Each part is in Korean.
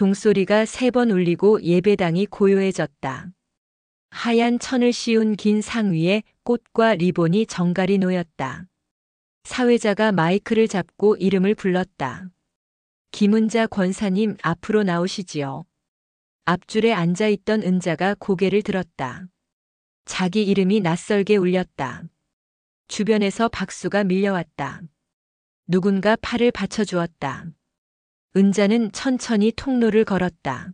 종소리가 3번 울리고 예배당이 고요해졌다. 하얀 천을 씌운 긴 상위에 꽃과 리본이 정갈이 놓였다. 사회자가 마이크를 잡고 이름을 불렀다. 김은자 권사님 앞으로 나오시지요. 앞줄에 앉아있던 은자가 고개를 들었다. 자기 이름이 낯설게 울렸다. 주변에서 박수가 밀려왔다. 누군가 팔을 받쳐주었다. 은자는 천천히 통로를 걸었다.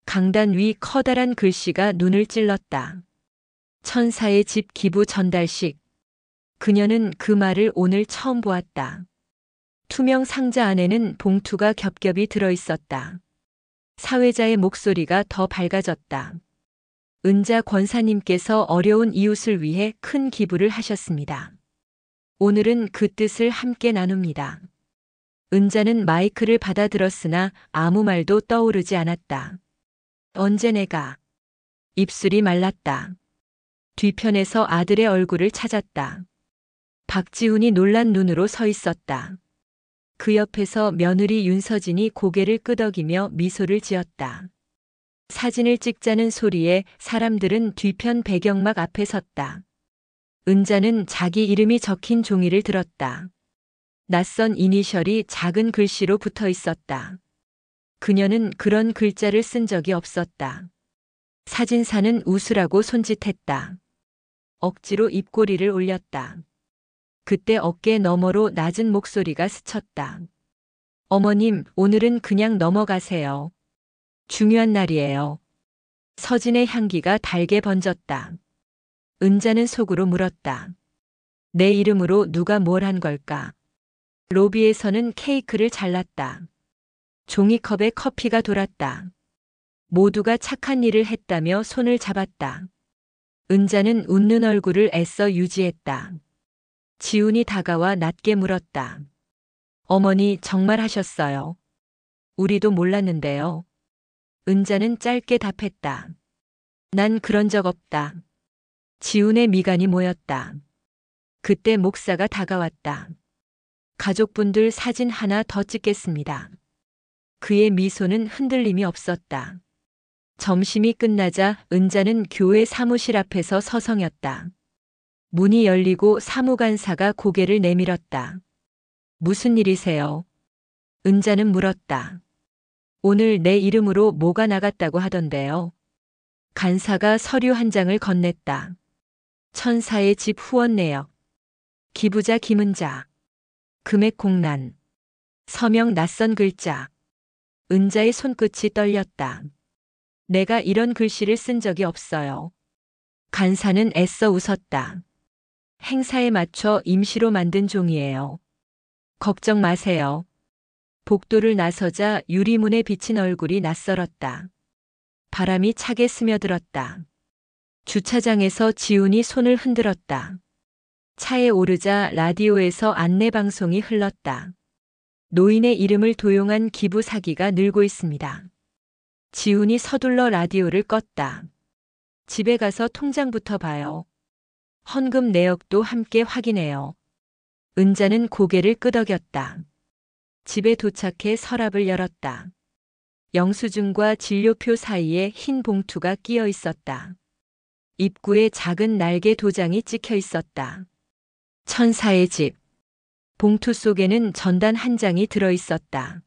강단 위 커다란 글씨가 눈을 찔렀다. 천사의 집 기부 전달식. 그녀는 그 말을 오늘 처음 보았다. 투명 상자 안에는 봉투가 겹겹이 들어있었다. 사회자의 목소리가 더 밝아졌다. 은자 권사님께서 어려운 이웃을 위해 큰 기부를 하셨습니다. 오늘은 그 뜻을 함께 나눕니다. 은자는 마이크를 받아들었으나 아무 말도 떠오르지 않았다. 언제 내가. 입술이 말랐다. 뒤편에서 아들의 얼굴을 찾았다. 박지훈이 놀란 눈으로 서 있었다. 그 옆에서 며느리 윤서진이 고개를 끄덕이며 미소를 지었다. 사진을 찍자는 소리에 사람들은 뒤편 배경막 앞에 섰다. 은자는 자기 이름이 적힌 종이를 들었다. 낯선 이니셜이 작은 글씨로 붙어 있었다. 그녀는 그런 글자를 쓴 적이 없었다. 사진사는 웃으라고 손짓했다. 억지로 입꼬리를 올렸다. 그때 어깨 너머로 낮은 목소리가 스쳤다. 어머님, 오늘은 그냥 넘어가세요. 중요한 날이에요. 서진의 향기가 달게 번졌다. 은자는 속으로 물었다. 내 이름으로 누가 뭘 한 걸까? 로비에서는 케이크를 잘랐다. 종이컵에 커피가 돌았다. 모두가 착한 일을 했다며 손을 잡았다. 은자는 웃는 얼굴을 애써 유지했다. 지훈이 다가와 낮게 물었다. 어머니 정말 하셨어요. 우리도 몰랐는데요. 은자는 짧게 답했다. 난 그런 적 없다. 지훈의 미간이 모였다. 그때 목사가 다가왔다. 가족분들 사진 하나 더 찍겠습니다. 그의 미소는 흔들림이 없었다. 점심이 끝나자 은자는 교회 사무실 앞에서 서성였다. 문이 열리고 사무관사가 고개를 내밀었다. 무슨 일이세요? 은자는 물었다. 오늘 내 이름으로 뭐가 나갔다고 하던데요. 간사가 서류 한 장을 건넸다. 천사의 집 후원 내역. 기부자 김은자. 금액 공란. 서명 낯선 글자. 은자의 손끝이 떨렸다. 내가 이런 글씨를 쓴 적이 없어요. 간사는 애써 웃었다. 행사에 맞춰 임시로 만든 종이에요. 걱정 마세요. 복도를 나서자 유리문에 비친 얼굴이 낯설었다. 바람이 차게 스며들었다. 주차장에서 지훈이 손을 흔들었다. 차에 오르자 라디오에서 안내방송이 흘렀다. 노인의 이름을 도용한 기부 사기가 늘고 있습니다. 지훈이 서둘러 라디오를 껐다. 집에 가서 통장부터 봐요. 헌금 내역도 함께 확인해요. 은자는 고개를 끄덕였다. 집에 도착해 서랍을 열었다. 영수증과 진료표 사이에 흰 봉투가 끼어 있었다. 입구에 작은 날개 도장이 찍혀 있었다. 천사의 집. 봉투 속에는 전단 한 장이 들어 있었다.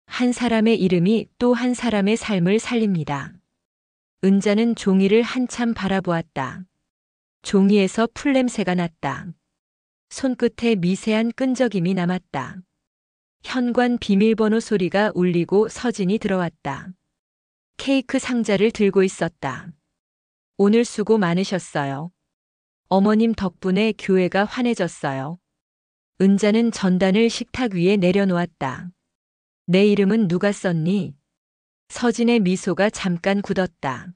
한 사람의 이름이 또 한 사람의 삶을 살립니다. 은자는 종이를 한참 바라보았다. 종이에서 풀냄새가 났다. 손끝에 미세한 끈적임이 남았다. 현관 비밀번호 소리가 울리고 서진이 들어왔다. 케이크 상자를 들고 있었다. 오늘 수고 많으셨어요. 어머님 덕분에 교회가 환해졌어요. 은자는 전단을 식탁 위에 내려놓았다. 내 이름은 누가 썼니? 서진의 미소가 잠깐 굳었다.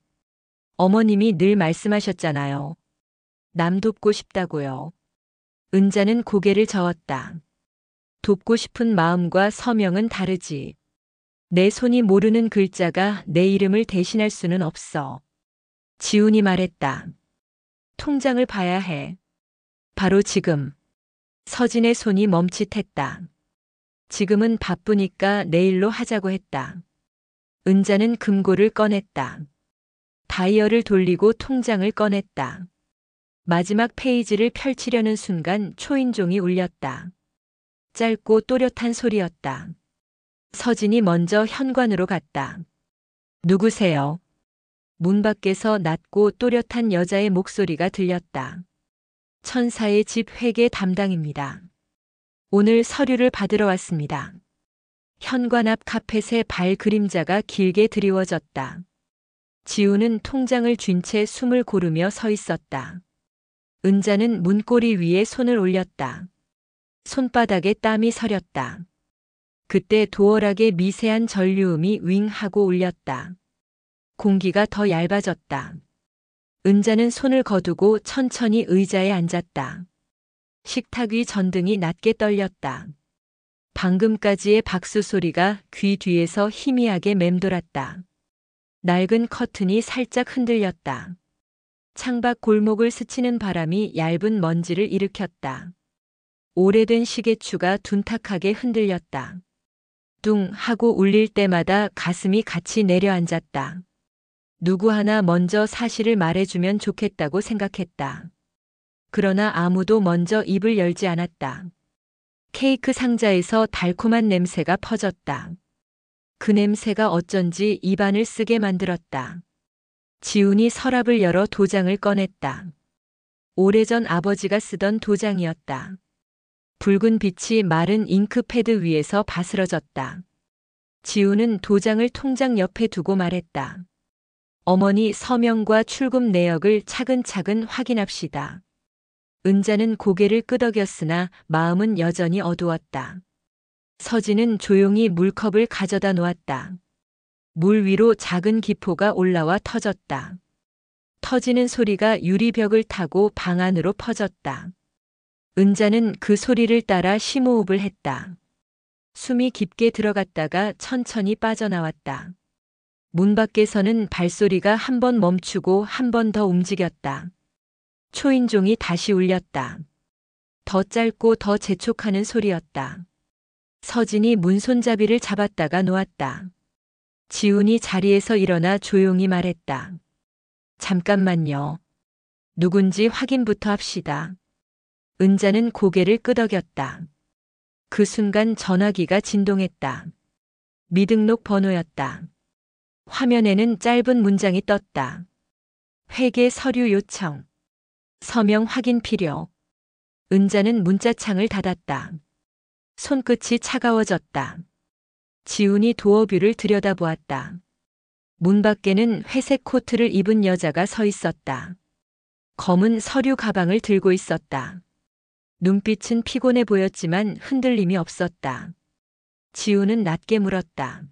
어머님이 늘 말씀하셨잖아요. 남 돕고 싶다고요. 은자는 고개를 저었다. 돕고 싶은 마음과 서명은 다르지. 내 손이 모르는 글자가 내 이름을 대신할 수는 없어. 지훈이 말했다. 통장을 봐야 해. 바로 지금. 서진의 손이 멈칫했다. 지금은 바쁘니까 내일로 하자고 했다. 은자는 금고를 꺼냈다. 다이얼을 돌리고 통장을 꺼냈다. 마지막 페이지를 펼치려는 순간 초인종이 울렸다. 짧고 또렷한 소리였다. 서진이 먼저 현관으로 갔다. 누구세요? 문 밖에서 낮고 또렷한 여자의 목소리가 들렸다. 천사의 집 회계 담당입니다. 오늘 서류를 받으러 왔습니다. 현관 앞 카펫에 발 그림자가 길게 드리워졌다. 지우는 통장을 쥔 채 숨을 고르며 서 있었다. 은자는 문고리 위에 손을 올렸다. 손바닥에 땀이 서렸다. 그때 도어락에 미세한 전류음이 윙 하고 울렸다. 공기가 더 얇아졌다. 은자는 손을 거두고 천천히 의자에 앉았다. 식탁 위 전등이 낮게 떨렸다. 방금까지의 박수 소리가 귀 뒤에서 희미하게 맴돌았다. 낡은 커튼이 살짝 흔들렸다. 창밖 골목을 스치는 바람이 얇은 먼지를 일으켰다. 오래된 시계추가 둔탁하게 흔들렸다. 뚱 하고 울릴 때마다 가슴이 같이 내려앉았다. 누구 하나 먼저 사실을 말해주면 좋겠다고 생각했다. 그러나 아무도 먼저 입을 열지 않았다. 케이크 상자에서 달콤한 냄새가 퍼졌다. 그 냄새가 어쩐지 입안을 쓰게 만들었다. 지훈이 서랍을 열어 도장을 꺼냈다. 오래전 아버지가 쓰던 도장이었다. 붉은 빛이 마른 잉크패드 위에서 바스러졌다. 지훈은 도장을 통장 옆에 두고 말했다. 어머니 서명과 출금 내역을 차근차근 확인합시다. 은자는 고개를 끄덕였으나 마음은 여전히 어두웠다. 서진은 조용히 물컵을 가져다 놓았다. 물 위로 작은 기포가 올라와 터졌다. 터지는 소리가 유리벽을 타고 방 안으로 퍼졌다. 은자는 그 소리를 따라 심호흡을 했다. 숨이 깊게 들어갔다가 천천히 빠져나왔다. 문 밖에서는 발소리가 한 번 멈추고 한 번 더 움직였다. 초인종이 다시 울렸다. 더 짧고 더 재촉하는 소리였다. 서진이 문손잡이를 잡았다가 놓았다. 지훈이 자리에서 일어나 조용히 말했다. 잠깐만요. 누군지 확인부터 합시다. 은자는 고개를 끄덕였다. 그 순간 전화기가 진동했다. 미등록 번호였다. 화면에는 짧은 문장이 떴다. 회계 서류 요청. 서명 확인 필요. 은자는 문자창을 닫았다. 손끝이 차가워졌다. 지훈이 도어뷰를 들여다보았다. 문 밖에는 회색 코트를 입은 여자가 서 있었다. 검은 서류 가방을 들고 있었다. 눈빛은 피곤해 보였지만 흔들림이 없었다. 지훈은 낮게 물었다.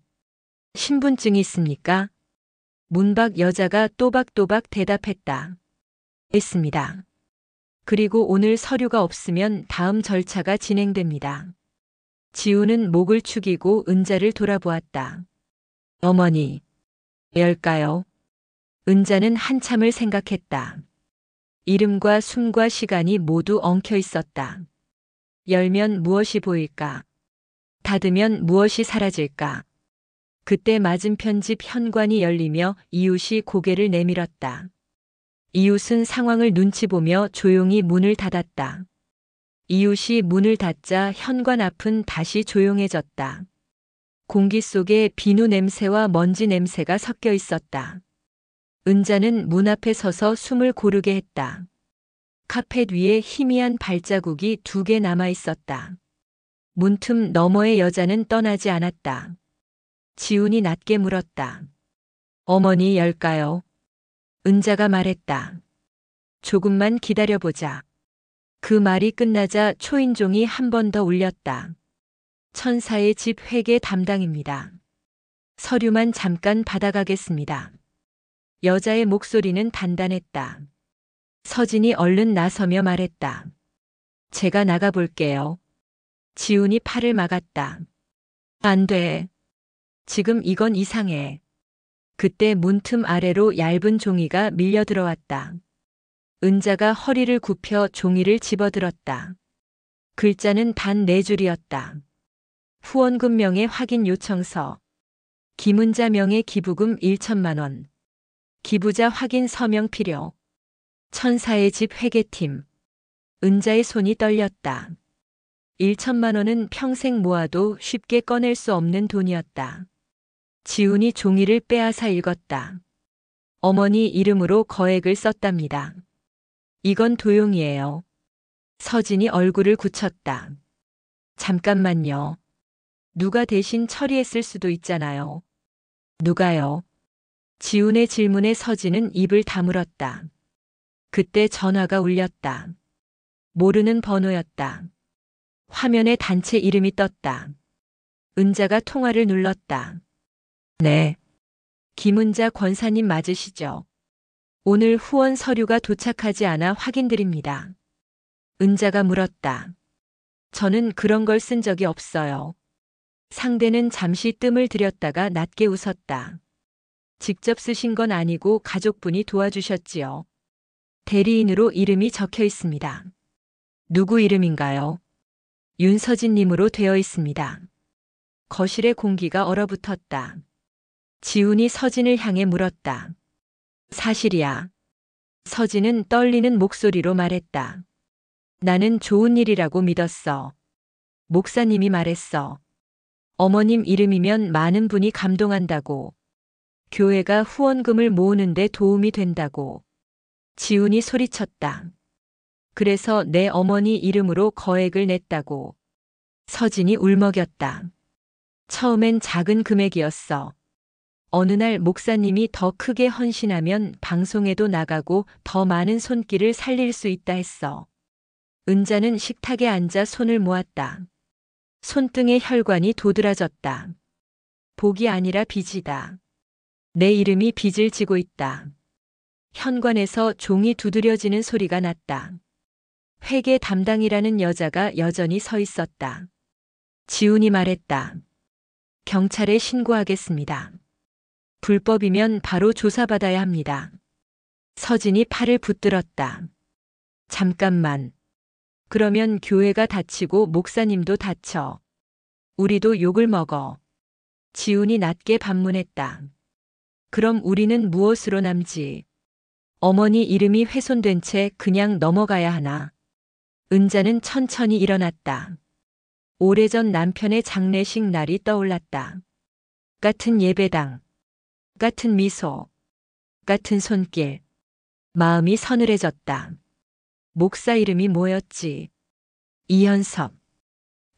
신분증이 있습니까? 문 밖 여자가 또박또박 대답했다. 있습니다. 그리고 오늘 서류가 없으면 다음 절차가 진행됩니다. 지훈은 목을 축이고 은자를 돌아보았다. 어머니, 열까요? 은자는 한참을 생각했다. 이름과 숨과 시간이 모두 엉켜 있었다. 열면 무엇이 보일까? 닫으면 무엇이 사라질까? 그때 맞은편 집 현관이 열리며 이웃이 고개를 내밀었다. 이웃은 상황을 눈치 보며 조용히 문을 닫았다. 이웃이 문을 닫자 현관 앞은 다시 조용해졌다. 공기 속에 비누 냄새와 먼지 냄새가 섞여 있었다. 은자는 문 앞에 서서 숨을 고르게 했다. 카펫 위에 희미한 발자국이 2개 남아 있었다. 문틈 너머의 여자는 떠나지 않았다. 지훈이 낮게 물었다. 어머니 열까요? 은자가 말했다. 조금만 기다려보자. 그 말이 끝나자 초인종이 한 번 더 울렸다. 천사의 집 회계 담당입니다. 서류만 잠깐 받아가겠습니다. 여자의 목소리는 단단했다. 서진이 얼른 나서며 말했다. 제가 나가볼게요. 지훈이 팔을 막았다. 안 돼. 지금 이건 이상해. 그때 문틈 아래로 얇은 종이가 밀려 들어왔다. 은자가 허리를 굽혀 종이를 집어들었다. 글자는 단 4줄이었다. 후원금 명의 확인 요청서. 김은자 명의 기부금 1천만 원. 기부자 확인 서명 필요. 천사의 집 회계팀. 은자의 손이 떨렸다. 1천만 원은 평생 모아도 쉽게 꺼낼 수 없는 돈이었다. 지훈이 종이를 빼앗아 읽었다. 어머니 이름으로 거액을 썼답니다. 이건 도용이에요. 서진이 얼굴을 굳혔다. 잠깐만요. 누가 대신 처리했을 수도 있잖아요. 누가요? 지훈의 질문에 서진은 입을 다물었다. 그때 전화가 울렸다. 모르는 번호였다. 화면에 단체 이름이 떴다. 은자가 통화를 눌렀다. 네. 김은자 권사님 맞으시죠? 오늘 후원 서류가 도착하지 않아 확인드립니다. 은자가 물었다. 저는 그런 걸 쓴 적이 없어요. 상대는 잠시 뜸을 들였다가 낮게 웃었다. 직접 쓰신 건 아니고 가족분이 도와주셨지요. 대리인으로 이름이 적혀 있습니다. 누구 이름인가요? 윤서진님으로 되어 있습니다. 거실의 공기가 얼어붙었다. 지훈이 서진을 향해 물었다. 사실이야. 서진은 떨리는 목소리로 말했다. 나는 좋은 일이라고 믿었어. 목사님이 말했어. 어머님 이름이면 많은 분이 감동한다고. 교회가 후원금을 모으는데 도움이 된다고. 지훈이 소리쳤다. 그래서 내 어머니 이름으로 거액을 냈다고. 서진이 울먹였다. 처음엔 작은 금액이었어. 어느 날 목사님이 더 크게 헌신하면 방송에도 나가고 더 많은 손길을 살릴 수 있다 했어. 은자는 식탁에 앉아 손을 모았다. 손등에 혈관이 도드라졌다. 복이 아니라 빚이다. 내 이름이 빚을 지고 있다. 현관에서 종이 두드려지는 소리가 났다. 회계 담당이라는 여자가 여전히 서 있었다. 지훈이 말했다. 경찰에 신고하겠습니다. 불법이면 바로 조사받아야 합니다. 서진이 팔을 붙들었다. 잠깐만. 그러면 교회가 다치고 목사님도 다쳐. 우리도 욕을 먹어. 지훈이 낮게 반문했다. 그럼 우리는 무엇으로 남지? 어머니 이름이 훼손된 채 그냥 넘어가야 하나? 은자는 천천히 일어났다. 오래전 남편의 장례식 날이 떠올랐다. 같은 예배당, 같은 미소, 같은 손길. 마음이 서늘해졌다. 목사 이름이 뭐였지? 이현섭.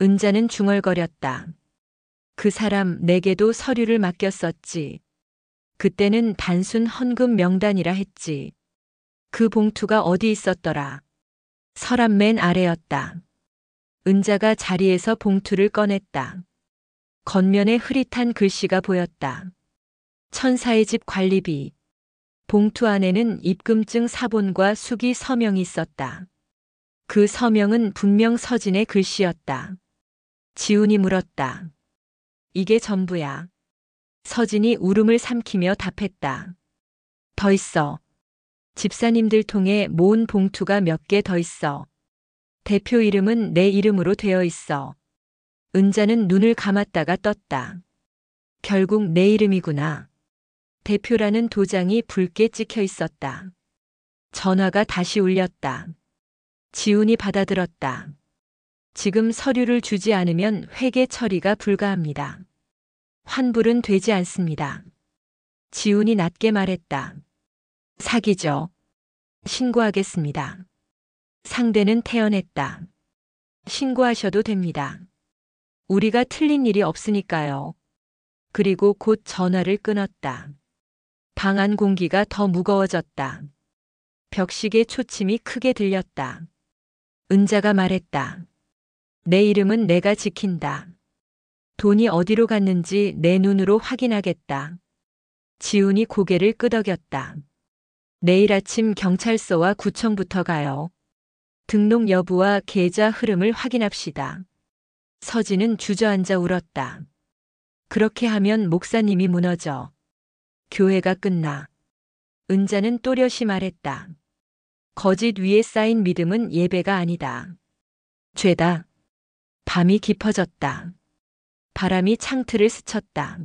은자는 중얼거렸다. 그 사람 내게도 서류를 맡겼었지. 그때는 단순 헌금 명단이라 했지. 그 봉투가 어디 있었더라? 서랍 맨 아래였다. 은자가 자리에서 봉투를 꺼냈다. 겉면에 흐릿한 글씨가 보였다. 천사의 집 관리비. 봉투 안에는 입금증 사본과 수기 서명이 있었다. 그 서명은 분명 서진의 글씨였다. 지훈이 물었다. 이게 전부야. 서진이 울음을 삼키며 답했다. 더 있어. 집사님들 통해 모은 봉투가 몇 개 더 있어. 대표 이름은 내 이름으로 되어 있어. 은자는 눈을 감았다가 떴다. 결국 내 이름이구나. 대표라는 도장이 붉게 찍혀 있었다. 전화가 다시 울렸다. 지훈이 받아들었다. 지금 서류를 주지 않으면 회계 처리가 불가합니다. 환불은 되지 않습니다. 지훈이 낮게 말했다. 사기죠. 신고하겠습니다. 상대는 태연했다. 신고하셔도 됩니다. 우리가 틀린 일이 없으니까요. 그리고 곧 전화를 끊었다. 방 안 공기가 더 무거워졌다. 벽식의 초침이 크게 들렸다. 은자가 말했다. 내 이름은 내가 지킨다. 돈이 어디로 갔는지 내 눈으로 확인하겠다. 지훈이 고개를 끄덕였다. 내일 아침 경찰서와 구청부터 가요. 등록 여부와 계좌 흐름을 확인합시다. 서진은 주저앉아 울었다. 그렇게 하면 목사님이 무너져. 교회가 끝나. 은자는 또렷이 말했다. 거짓 위에 쌓인 믿음은 예배가 아니다. 죄다. 밤이 깊어졌다. 바람이 창틀을 스쳤다.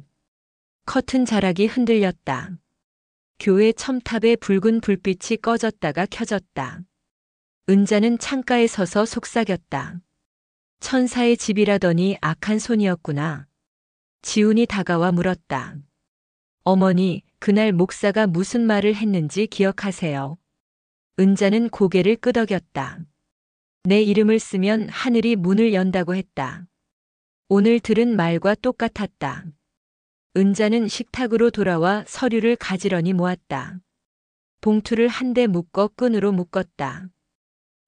커튼 자락이 흔들렸다. 교회 첨탑의 붉은 불빛이 꺼졌다가 켜졌다. 은자는 창가에 서서 속삭였다. 천사의 집이라더니 악한 손이었구나. 지훈이 다가와 물었다. 어머니, 그날 목사가 무슨 말을 했는지 기억하세요? 은자는 고개를 끄덕였다. 내 이름을 쓰면 하늘이 문을 연다고 했다. 오늘 들은 말과 똑같았다. 은자는 식탁으로 돌아와 서류를 가지런히 모았다. 봉투를 한데 묶어 끈으로 묶었다.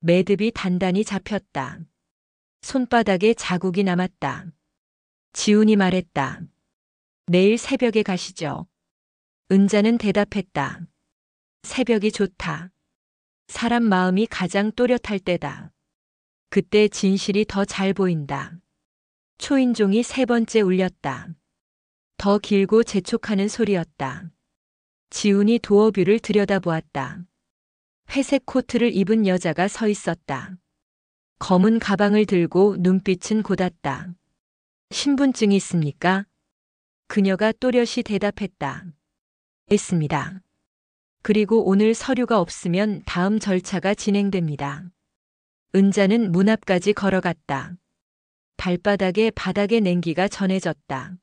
매듭이 단단히 잡혔다. 손바닥에 자국이 남았다. 지훈이 말했다. 내일 새벽에 가시죠. 은자는 대답했다. 새벽이 좋다. 사람 마음이 가장 또렷할 때다. 그때 진실이 더 잘 보인다. 초인종이 3번째 울렸다. 더 길고 재촉하는 소리였다. 지훈이 도어뷰를 들여다보았다. 회색 코트를 입은 여자가 서 있었다. 검은 가방을 들고 눈빛은 곧았다. 신분증이 있습니까? 그녀가 또렷이 대답했다. 있습니다. 그리고 오늘 서류가 없으면 다음 절차가 진행됩니다. 은자는 문 앞까지 걸어갔다. 발바닥에 바닥의 냉기가 전해졌다.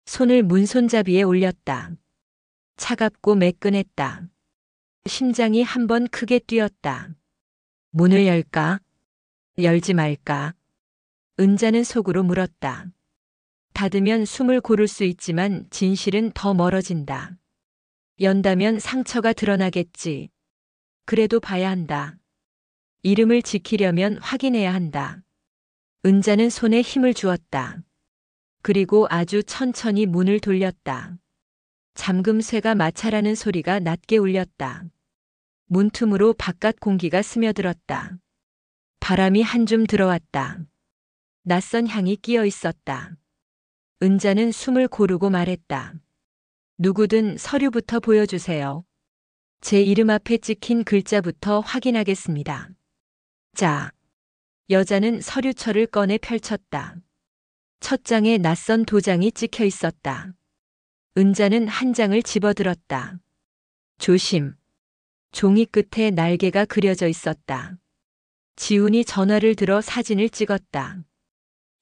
손을 문손잡이에 올렸다. 차갑고 매끈했다. 심장이 한 번 크게 뛰었다. 문을 열까? 열지 말까? 은자는 속으로 물었다. 닫으면 숨을 고를 수 있지만 진실은 더 멀어진다. 연다면 상처가 드러나겠지. 그래도 봐야 한다. 이름을 지키려면 확인해야 한다. 은자는 손에 힘을 주었다. 그리고 아주 천천히 문을 돌렸다. 잠금쇠가 마찰하는 소리가 낮게 울렸다. 문틈으로 바깥 공기가 스며들었다. 바람이 한 줌 들어왔다. 낯선 향이 끼어 있었다. 은자는 숨을 고르고 말했다. 누구든 서류부터 보여주세요. 제 이름 앞에 찍힌 글자부터 확인하겠습니다. 자, 여자는 서류철을 꺼내 펼쳤다. 첫 장에 낯선 도장이 찍혀 있었다. 은자는 한 장을 집어들었다. 조심. 종이 끝에 날개가 그려져 있었다. 지훈이 전화를 들어 사진을 찍었다.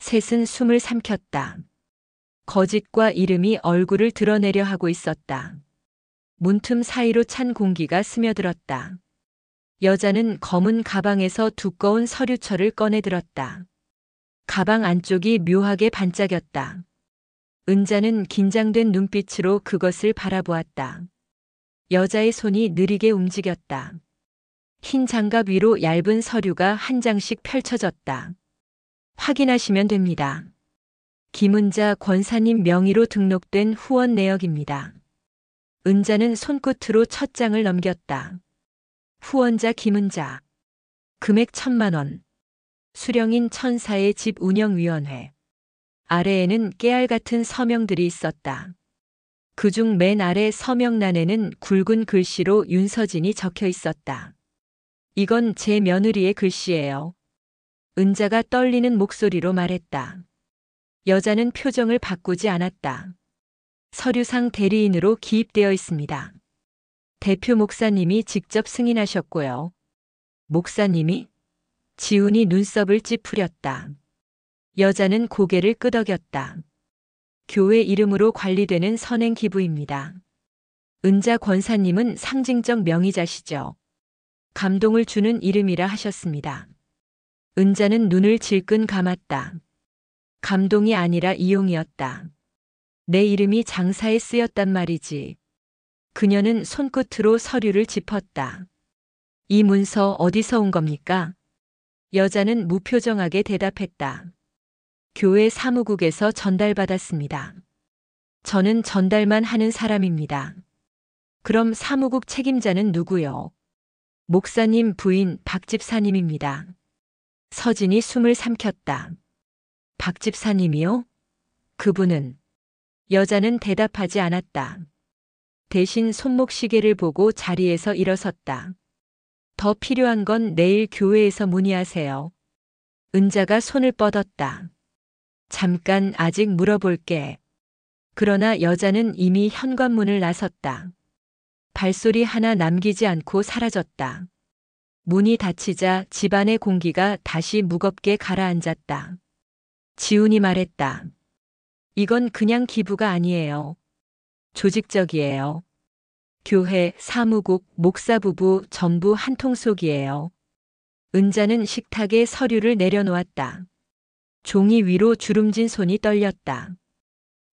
셋은 숨을 삼켰다. 거짓과 이름이 얼굴을 드러내려 하고 있었다. 문틈 사이로 찬 공기가 스며들었다. 여자는 검은 가방에서 두꺼운 서류철을 꺼내들었다. 가방 안쪽이 묘하게 반짝였다. 은자는 긴장된 눈빛으로 그것을 바라보았다. 여자의 손이 느리게 움직였다. 흰 장갑 위로 얇은 서류가 한 장씩 펼쳐졌다. 확인하시면 됩니다. 김은자 권사님 명의로 등록된 후원 내역입니다. 은자는 손끝으로 첫 장을 넘겼다. 후원자 김은자. 금액 1,000만 원. 수령인 천사의 집 운영위원회. 아래에는 깨알 같은 서명들이 있었다. 그중 맨 아래 서명란에는 굵은 글씨로 윤서진이 적혀 있었다. 이건 제 며느리의 글씨예요. 은자가 떨리는 목소리로 말했다. 여자는 표정을 바꾸지 않았다. 서류상 대리인으로 기입되어 있습니다. 대표 목사님이 직접 승인하셨고요. 목사님이? 지훈이 눈썹을 찌푸렸다. 여자는 고개를 끄덕였다. 교회 이름으로 관리되는 선행 기부입니다. 은자 권사님은 상징적 명의자시죠. 감동을 주는 이름이라 하셨습니다. 은자는 눈을 질끈 감았다. 감동이 아니라 이용이었다. 내 이름이 장사에 쓰였단 말이지. 그녀는 손끝으로 서류를 짚었다. 이 문서 어디서 온 겁니까? 여자는 무표정하게 대답했다. 교회 사무국에서 전달받았습니다. 저는 전달만 하는 사람입니다. 그럼 사무국 책임자는 누구요? 목사님 부인 박 집사님입니다. 서진이 숨을 삼켰다. 박 집사님이요? 그분은? 여자는 대답하지 않았다. 대신 손목 시계를 보고 자리에서 일어섰다. 더 필요한 건 내일 교회에서 문의하세요. 은자가 손을 뻗었다. 잠깐 아직 물어볼게. 그러나 여자는 이미 현관문을 나섰다. 발소리 하나 남기지 않고 사라졌다. 문이 닫히자 집안의 공기가 다시 무겁게 가라앉았다. 지훈이 말했다. 이건 그냥 기부가 아니에요. 조직적이에요. 교회, 사무국, 목사 부부 전부 한통속이에요. 은자는 식탁에 서류를 내려놓았다. 종이 위로 주름진 손이 떨렸다.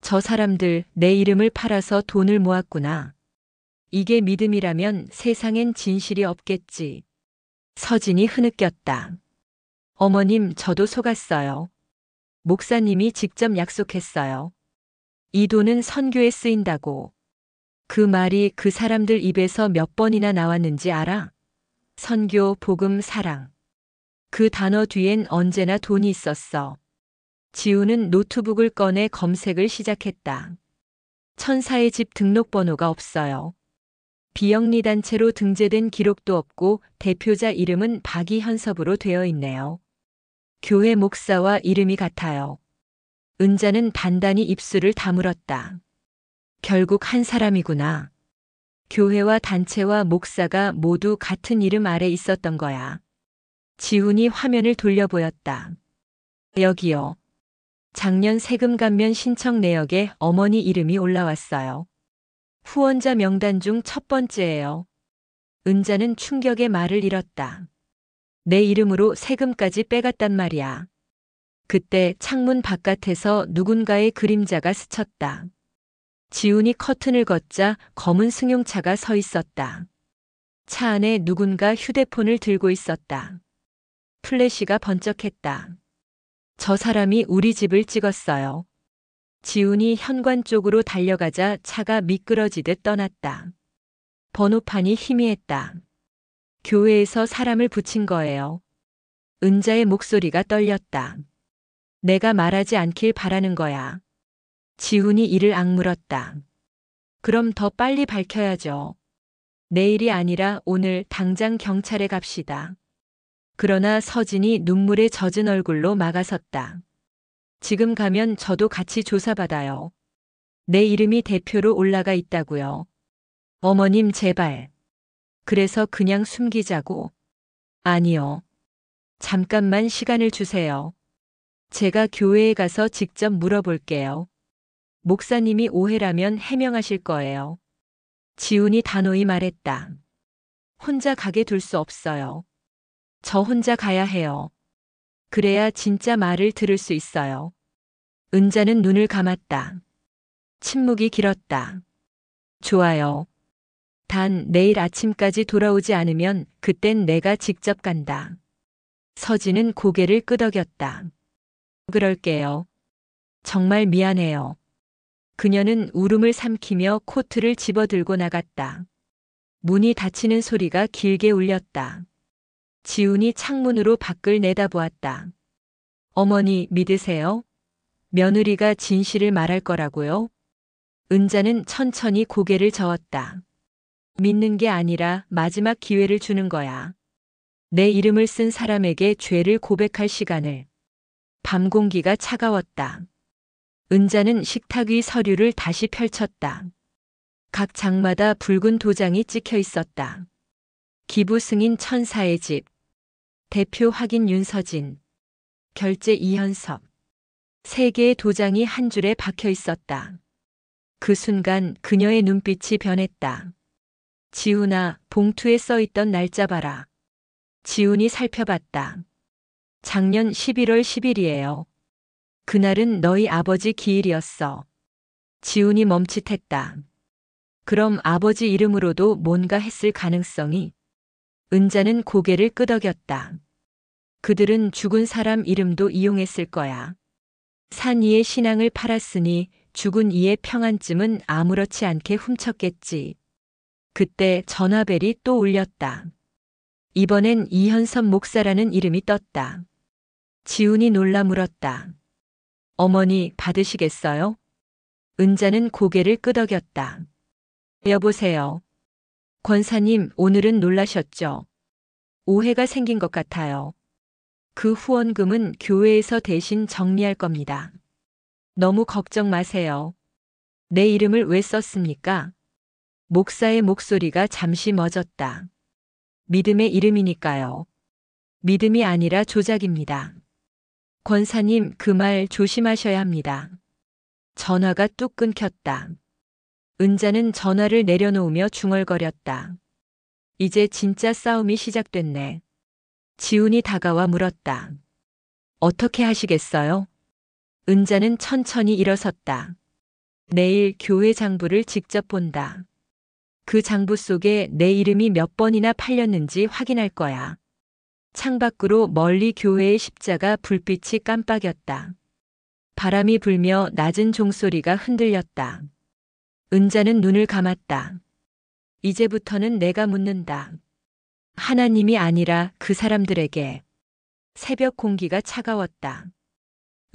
저 사람들 내 이름을 팔아서 돈을 모았구나. 이게 믿음이라면 세상엔 진실이 없겠지. 서진이 흐느꼈다. 어머님, 저도 속았어요. 목사님이 직접 약속했어요. 이 돈은 선교에 쓰인다고. 그 말이 그 사람들 입에서 몇 번이나 나왔는지 알아? 선교, 복음, 사랑. 그 단어 뒤엔 언제나 돈이 있었어. 지우는 노트북을 꺼내 검색을 시작했다. 천사의 집 등록번호가 없어요. 비영리 단체로 등재된 기록도 없고 대표자 이름은 박이현섭으로 되어 있네요. 교회 목사와 이름이 같아요. 은자는 단단히 입술을 다물었다. 결국 한 사람이구나. 교회와 단체와 목사가 모두 같은 이름 아래 있었던 거야. 지훈이 화면을 돌려 보였다. 여기요. 작년 세금 감면 신청 내역에 어머니 이름이 올라왔어요. 후원자 명단 중 첫 번째예요. 은자는 충격의 말을 잃었다. 내 이름으로 세금까지 빼갔단 말이야. 그때 창문 바깥에서 누군가의 그림자가 스쳤다. 지훈이 커튼을 걷자 검은 승용차가 서 있었다. 차 안에 누군가 휴대폰을 들고 있었다. 플래시가 번쩍했다. 저 사람이 우리 집을 찍었어요. 지훈이 현관 쪽으로 달려가자 차가 미끄러지듯 떠났다. 번호판이 희미했다. 교회에서 사람을 붙인 거예요. 은자의 목소리가 떨렸다. 내가 말하지 않길 바라는 거야. 지훈이 이를 악물었다. 그럼 더 빨리 밝혀야죠. 내일이 아니라 오늘 당장 경찰에 갑시다. 그러나 서진이 눈물에 젖은 얼굴로 막아섰다. 지금 가면 저도 같이 조사받아요. 내 이름이 대표로 올라가 있다고요. 어머님 제발. 그래서 그냥 숨기자고. 아니요. 잠깐만 시간을 주세요. 제가 교회에 가서 직접 물어볼게요. 목사님이 오해라면 해명하실 거예요. 지훈이 단호히 말했다. 혼자 가게 둘 수 없어요. 저 혼자 가야 해요. 그래야 진짜 말을 들을 수 있어요. 은자는 눈을 감았다. 침묵이 길었다. 좋아요. 단 내일 아침까지 돌아오지 않으면 그땐 내가 직접 간다. 서진은 고개를 끄덕였다. 그럴게요. 정말 미안해요. 그녀는 울음을 삼키며 코트를 집어들고 나갔다. 문이 닫히는 소리가 길게 울렸다. 지훈이 창문으로 밖을 내다보았다. 어머니 믿으세요? 며느리가 진실을 말할 거라고요? 은자는 천천히 고개를 저었다. 믿는 게 아니라 마지막 기회를 주는 거야. 내 이름을 쓴 사람에게 죄를 고백할 시간을. 밤 공기가 차가웠다. 은자는 식탁 위 서류를 다시 펼쳤다. 각 장마다 붉은 도장이 찍혀 있었다. 기부 승인 천사의 집. 대표 확인 윤서진. 결제 이현섭. 3개의 도장이 한 줄에 박혀 있었다. 그 순간 그녀의 눈빛이 변했다. 지훈아, 봉투에 써 있던 날짜 봐라. 지훈이 살펴봤다. 작년 11월 10일이에요. 그날은 너희 아버지 기일이었어. 지훈이 멈칫했다. 그럼 아버지 이름으로도 뭔가 했을 가능성이? 은자는 고개를 끄덕였다. 그들은 죽은 사람 이름도 이용했을 거야. 산 이의 신앙을 팔았으니 죽은 이의 평안쯤은 아무렇지 않게 훔쳤겠지. 그때 전화벨이 또 울렸다. 이번엔 이현섭 목사라는 이름이 떴다. 지훈이 놀라 물었다. 어머니 받으시겠어요? 은자는 고개를 끄덕였다. 여보세요. 권사님, 오늘은 놀라셨죠? 오해가 생긴 것 같아요. 그 후원금은 교회에서 대신 정리할 겁니다. 너무 걱정 마세요. 내 이름을 왜 썼습니까? 목사의 목소리가 잠시 멎었다. 믿음의 이름이니까요. 믿음이 아니라 조작입니다. 권사님, 그 말 조심하셔야 합니다. 전화가 뚝 끊겼다. 은자는 전화를 내려놓으며 중얼거렸다. 이제 진짜 싸움이 시작됐네. 지훈이 다가와 물었다. 어떻게 하시겠어요? 은자는 천천히 일어섰다. 내일 교회 장부를 직접 본다. 그 장부 속에 내 이름이 몇 번이나 팔렸는지 확인할 거야. 창밖으로 멀리 교회의 십자가 불빛이 깜빡였다. 바람이 불며 낮은 종소리가 흔들렸다. 은자는 눈을 감았다. 이제부터는 내가 묻는다. 하나님이 아니라 그 사람들에게. 새벽 공기가 차가웠다.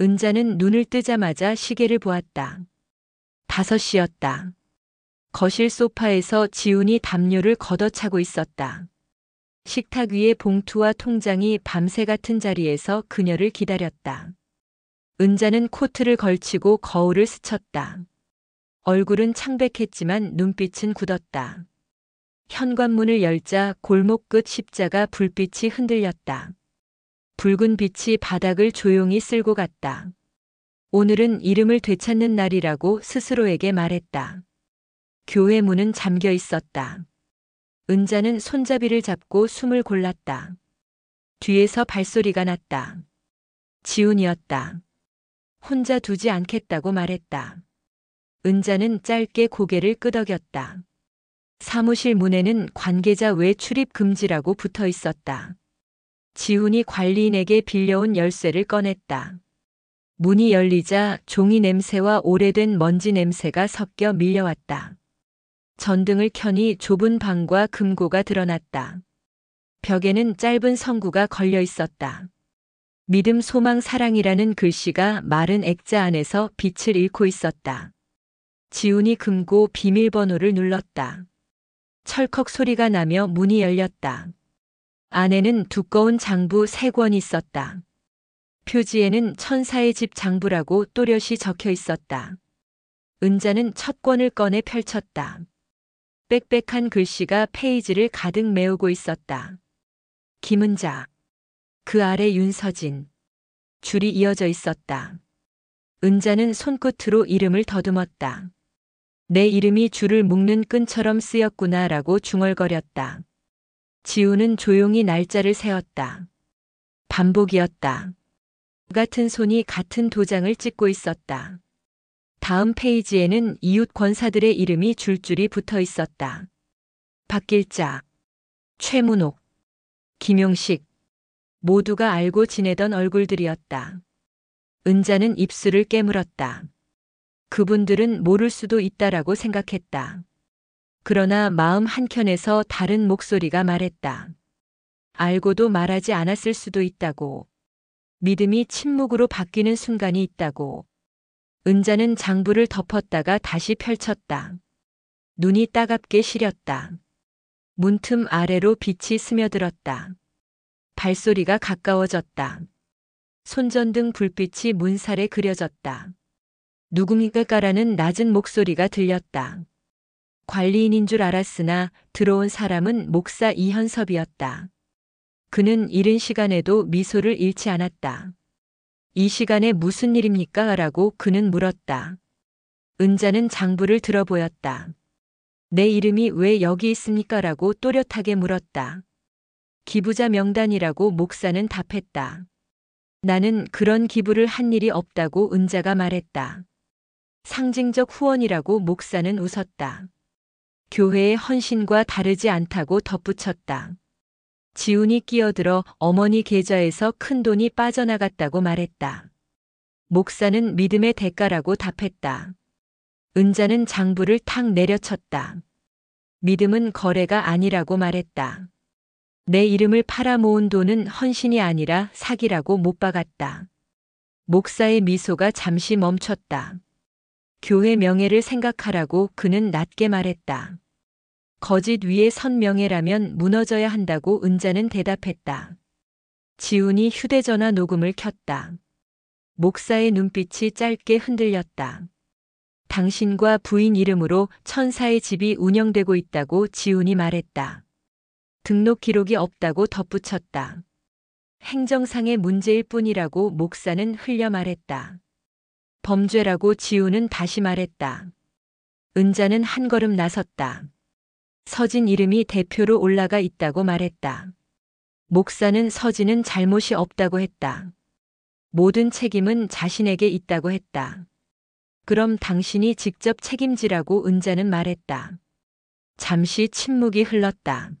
은자는 눈을 뜨자마자 시계를 보았다. 5시였다. 거실 소파에서 지훈이 담요를 걷어차고 있었다. 식탁 위에 봉투와 통장이 밤새 같은 자리에서 그녀를 기다렸다. 은자는 코트를 걸치고 거울을 스쳤다. 얼굴은 창백했지만 눈빛은 굳었다. 현관문을 열자 골목 끝 십자가 불빛이 흔들렸다. 붉은 빛이 바닥을 조용히 쓸고 갔다. 오늘은 이름을 되찾는 날이라고 스스로에게 말했다. 교회 문은 잠겨 있었다. 은자는 손잡이를 잡고 숨을 골랐다. 뒤에서 발소리가 났다. 지훈이었다. 혼자 두지 않겠다고 말했다. 은자는 짧게 고개를 끄덕였다. 사무실 문에는 관계자 외 출입 금지라고 붙어 있었다. 지훈이 관리인에게 빌려온 열쇠를 꺼냈다. 문이 열리자 종이 냄새와 오래된 먼지 냄새가 섞여 밀려왔다. 전등을 켜니 좁은 방과 금고가 드러났다. 벽에는 짧은 성구가 걸려 있었다. 믿음, 소망, 사랑이라는 글씨가 마른 액자 안에서 빛을 잃고 있었다. 지훈이 금고 비밀번호를 눌렀다. 철컥 소리가 나며 문이 열렸다. 안에는 두꺼운 장부 3권 있었다. 표지에는 천사의 집 장부라고 또렷이 적혀 있었다. 은자는 첫 권을 꺼내 펼쳤다. 빽빽한 글씨가 페이지를 가득 메우고 있었다. 김은자. 그 아래 윤서진. 줄이 이어져 있었다. 은자는 손끝으로 이름을 더듬었다. 내 이름이 줄을 묶는 끈처럼 쓰였구나라고 중얼거렸다. 지훈은 조용히 날짜를 세었다. 반복이었다. 같은 손이 같은 도장을 찍고 있었다. 다음 페이지에는 이웃 권사들의 이름이 줄줄이 붙어 있었다. 박길자, 최문옥, 김용식, 모두가 알고 지내던 얼굴들이었다. 은자는 입술을 깨물었다. 그분들은 모를 수도 있다라고 생각했다. 그러나 마음 한켠에서 다른 목소리가 말했다. 알고도 말하지 않았을 수도 있다고. 믿음이 침묵으로 바뀌는 순간이 있다고. 은자는 장부를 덮었다가 다시 펼쳤다. 눈이 따갑게 시렸다. 문틈 아래로 빛이 스며들었다. 발소리가 가까워졌다. 손전등 불빛이 문살에 그려졌다. 누굽니까라는 낮은 목소리가 들렸다. 관리인인 줄 알았으나 들어온 사람은 목사 이현섭이었다. 그는 이른 시간에도 미소를 잃지 않았다. 이 시간에 무슨 일입니까? 라고 그는 물었다. 은자는 장부를 들어 보였다. 내 이름이 왜 여기 있습니까? 라고 또렷하게 물었다. 기부자 명단이라고 목사는 답했다. 나는 그런 기부를 한 일이 없다고 은자가 말했다. 상징적 후원이라고 목사는 웃었다. 교회의 헌신과 다르지 않다고 덧붙였다. 지훈이 끼어들어 어머니 계좌에서 큰돈이 빠져나갔다고 말했다. 목사는 믿음의 대가라고 답했다. 은자는 장부를 탁 내려쳤다. 믿음은 거래가 아니라고 말했다. 내 이름을 팔아 모은 돈은 헌신이 아니라 사기라고 못 박았다. 목사의 미소가 잠시 멈췄다. 교회 명예를 생각하라고 그는 낮게 말했다. 거짓 위에 선 명예라면 무너져야 한다고 은자는 대답했다. 지훈이 휴대전화 녹음을 켰다. 목사의 눈빛이 짧게 흔들렸다. 당신과 부인 이름으로 천사의 집이 운영되고 있다고 지훈이 말했다. 등록 기록이 없다고 덧붙였다. 행정상의 문제일 뿐이라고 목사는 흘려 말했다. 범죄라고 지훈은 다시 말했다. 은자는 한 걸음 나섰다. 서진 이름이 대표로 올라가 있다고 말했다. 목사는 서진은 잘못이 없다고 했다. 모든 책임은 자신에게 있다고 했다. 그럼 당신이 직접 책임지라고 은자는 말했다. 잠시 침묵이 흘렀다.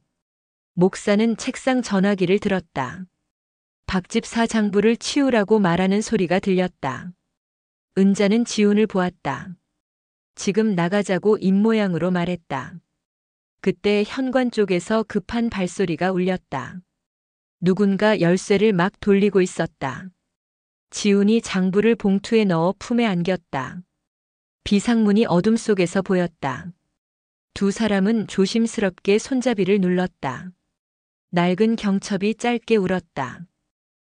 목사는 책상 전화기를 들었다. 박집사 장부를 치우라고 말하는 소리가 들렸다. 은자는 지훈을 보았다. 지금 나가자고 입모양으로 말했다. 그때 현관 쪽에서 급한 발소리가 울렸다. 누군가 열쇠를 막 돌리고 있었다. 지훈이 장부를 봉투에 넣어 품에 안겼다. 비상문이 어둠 속에서 보였다. 두 사람은 조심스럽게 손잡이를 눌렀다. 낡은 경첩이 짧게 울었다.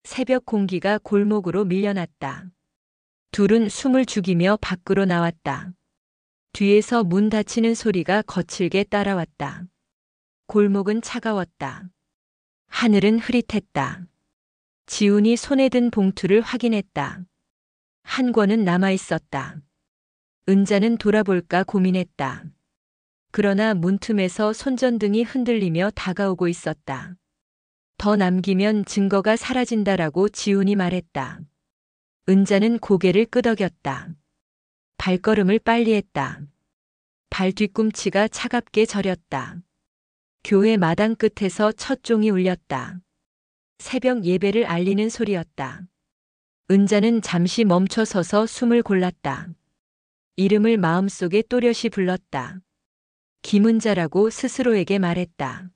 새벽 공기가 골목으로 밀려났다. 둘은 숨을 죽이며 밖으로 나왔다. 뒤에서 문 닫히는 소리가 거칠게 따라왔다. 골목은 차가웠다. 하늘은 흐릿했다. 지훈이 손에 든 봉투를 확인했다. 한 권은 남아 있었다. 은자는 돌아볼까 고민했다. 그러나 문틈에서 손전등이 흔들리며 다가오고 있었다. 더 남기면 증거가 사라진다라고 지훈이 말했다. 은자는 고개를 끄덕였다. 발걸음을 빨리 했다. 발 뒤꿈치가 차갑게 저렸다. 교회 마당 끝에서 첫 종이 울렸다. 새벽 예배를 알리는 소리였다. 은자는 잠시 멈춰 서서 숨을 골랐다. 이름을 마음속에 또렷이 불렀다. 김은자라고 스스로에게 말했다.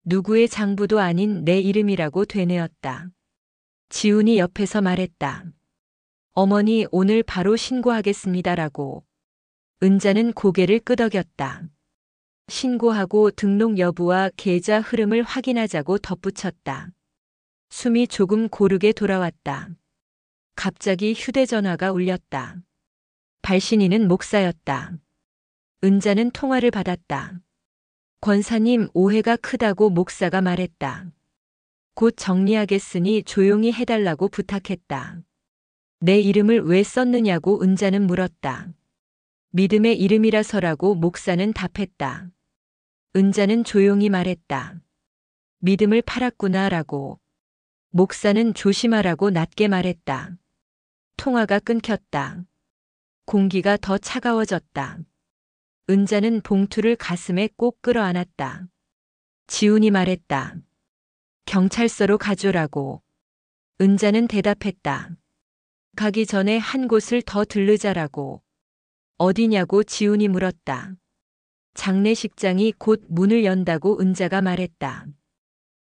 누구의 장부도 아닌 내 이름이라고 되뇌었다. 지훈이 옆에서 말했다. 어머니 오늘 바로 신고하겠습니다라고. 은자는 고개를 끄덕였다. 신고하고 등록 여부와 계좌 흐름을 확인하자고 덧붙였다. 숨이 조금 고르게 돌아왔다. 갑자기 휴대전화가 울렸다. 발신인은 목사였다. 은자는 통화를 받았다. 권사님 오해가 크다고 목사가 말했다. 곧 정리하겠으니 조용히 해달라고 부탁했다. 내 이름을 왜 썼느냐고 은자는 물었다. 믿음의 이름이라서라고 목사는 답했다. 은자는 조용히 말했다. 믿음을 팔았구나라고. 목사는 조심하라고 낮게 말했다. 통화가 끊겼다. 공기가 더 차가워졌다. 은자는 봉투를 가슴에 꼭 끌어안았다. 지훈이 말했다. 경찰서로 가줘라고. 은자는 대답했다. 가기 전에 한 곳을 더 들르자라고. 어디냐고 지훈이 물었다. 장례식장이 곧 문을 연다고 은자가 말했다.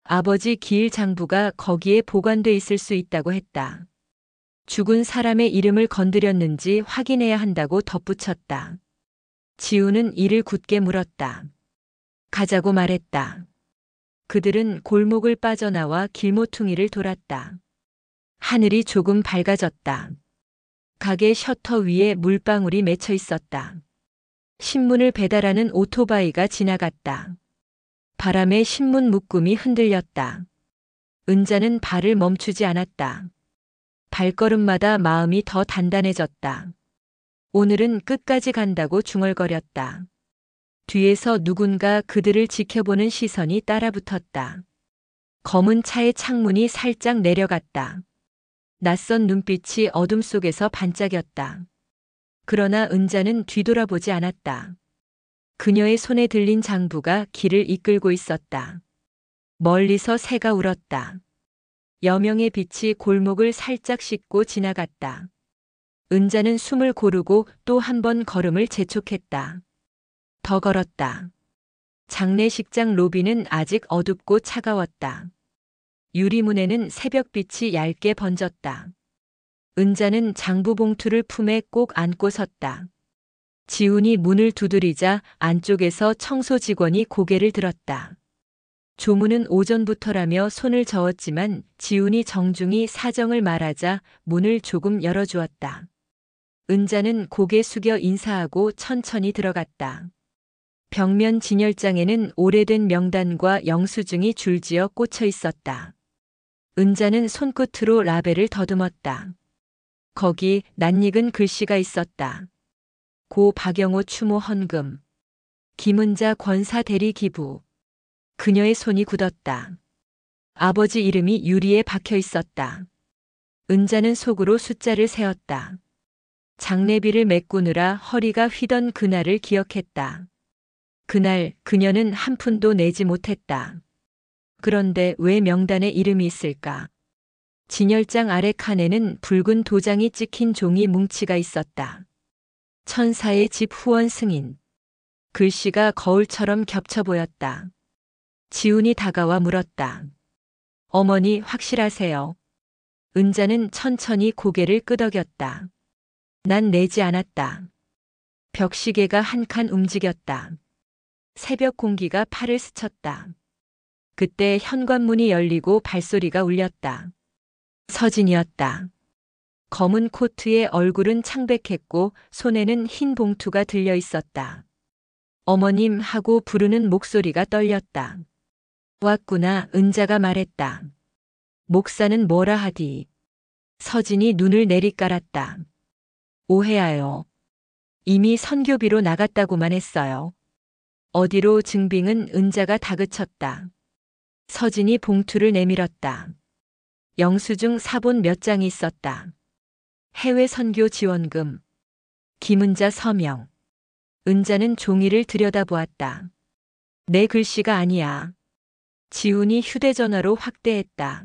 아버지 기일 장부가 거기에 보관돼 있을 수 있다고 했다. 죽은 사람의 이름을 건드렸는지 확인해야 한다고 덧붙였다. 지훈은 이를 굳게 물었다. 가자고 말했다. 그들은 골목을 빠져나와 길모퉁이를 돌았다. 하늘이 조금 밝아졌다. 가게 셔터 위에 물방울이 맺혀 있었다. 신문을 배달하는 오토바이가 지나갔다. 바람에 신문 묶음이 흔들렸다. 은자는 발을 멈추지 않았다. 발걸음마다 마음이 더 단단해졌다. 오늘은 끝까지 간다고 중얼거렸다. 뒤에서 누군가 그들을 지켜보는 시선이 따라붙었다. 검은 차의 창문이 살짝 내려갔다. 낯선 눈빛이 어둠 속에서 반짝였다. 그러나 은자는 뒤돌아보지 않았다. 그녀의 손에 들린 장부가 길을 이끌고 있었다. 멀리서 새가 울었다. 여명의 빛이 골목을 살짝 씻고 지나갔다. 은자는 숨을 고르고 또 한 번 걸음을 재촉했다. 더 걸었다. 장례식장 로비는 아직 어둡고 차가웠다. 유리문에는 새벽빛이 얇게 번졌다. 은자는 장부 봉투를 품에 꼭 안고 섰다. 지훈이 문을 두드리자 안쪽에서 청소 직원이 고개를 들었다. 조문은 오전부터라며 손을 저었지만 지훈이 정중히 사정을 말하자 문을 조금 열어주었다. 은자는 고개 숙여 인사하고 천천히 들어갔다. 벽면 진열장에는 오래된 명단과 영수증이 줄지어 꽂혀 있었다. 은자는 손끝으로 라벨을 더듬었다. 거기 낯익은 글씨가 있었다. 고 박영호 추모 헌금. 김은자 권사 대리 기부. 그녀의 손이 굳었다. 아버지 이름이 유리에 박혀 있었다. 은자는 속으로 숫자를 세었다. 장례비를 메꾸느라 허리가 휘던 그날을 기억했다. 그날 그녀는 한 푼도 내지 못했다. 그런데 왜 명단에 이름이 있을까? 진열장 아래 칸에는 붉은 도장이 찍힌 종이 뭉치가 있었다. 천사의 집 후원 승인. 글씨가 거울처럼 겹쳐 보였다. 지훈이 다가와 물었다. 어머니 확실하세요? 은자는 천천히 고개를 끄덕였다. 난 내지 않았다. 벽시계가 한 칸 움직였다. 새벽 공기가 팔을 스쳤다. 그때 현관문이 열리고 발소리가 울렸다. 서진이었다. 검은 코트에 얼굴은 창백했고 손에는 흰 봉투가 들려 있었다. 어머님 하고 부르는 목소리가 떨렸다. 왔구나, 은자가 말했다. 목사는 뭐라 하디? 서진이 눈을 내리깔았다. 오해하여. 이미 선교비로 나갔다고만 했어요. 어디로 증빙은? 은자가 다그쳤다. 서진이 봉투를 내밀었다. 영수증 사본 몇 장이 있었다. 해외 선교 지원금. 김은자 서명. 은자는 종이를 들여다보았다. 내 글씨가 아니야. 지훈이 휴대전화로 확대했다.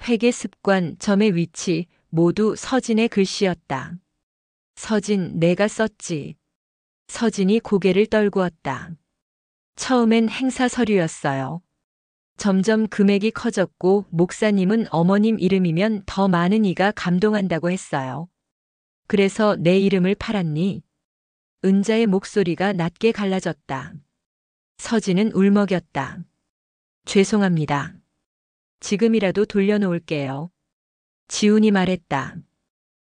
회계 습관, 점의 위치 모두 서진의 글씨였다. 서진, 내가 썼지. 서진이 고개를 떨구었다. 처음엔 행사 서류였어요. 점점 금액이 커졌고 목사님은 어머님 이름이면 더 많은 이가 감동한다고 했어요. 그래서 내 이름을 팔았니? 은자의 목소리가 낮게 갈라졌다. 서진은 울먹였다. 죄송합니다. 지금이라도 돌려놓을게요. 지훈이 말했다.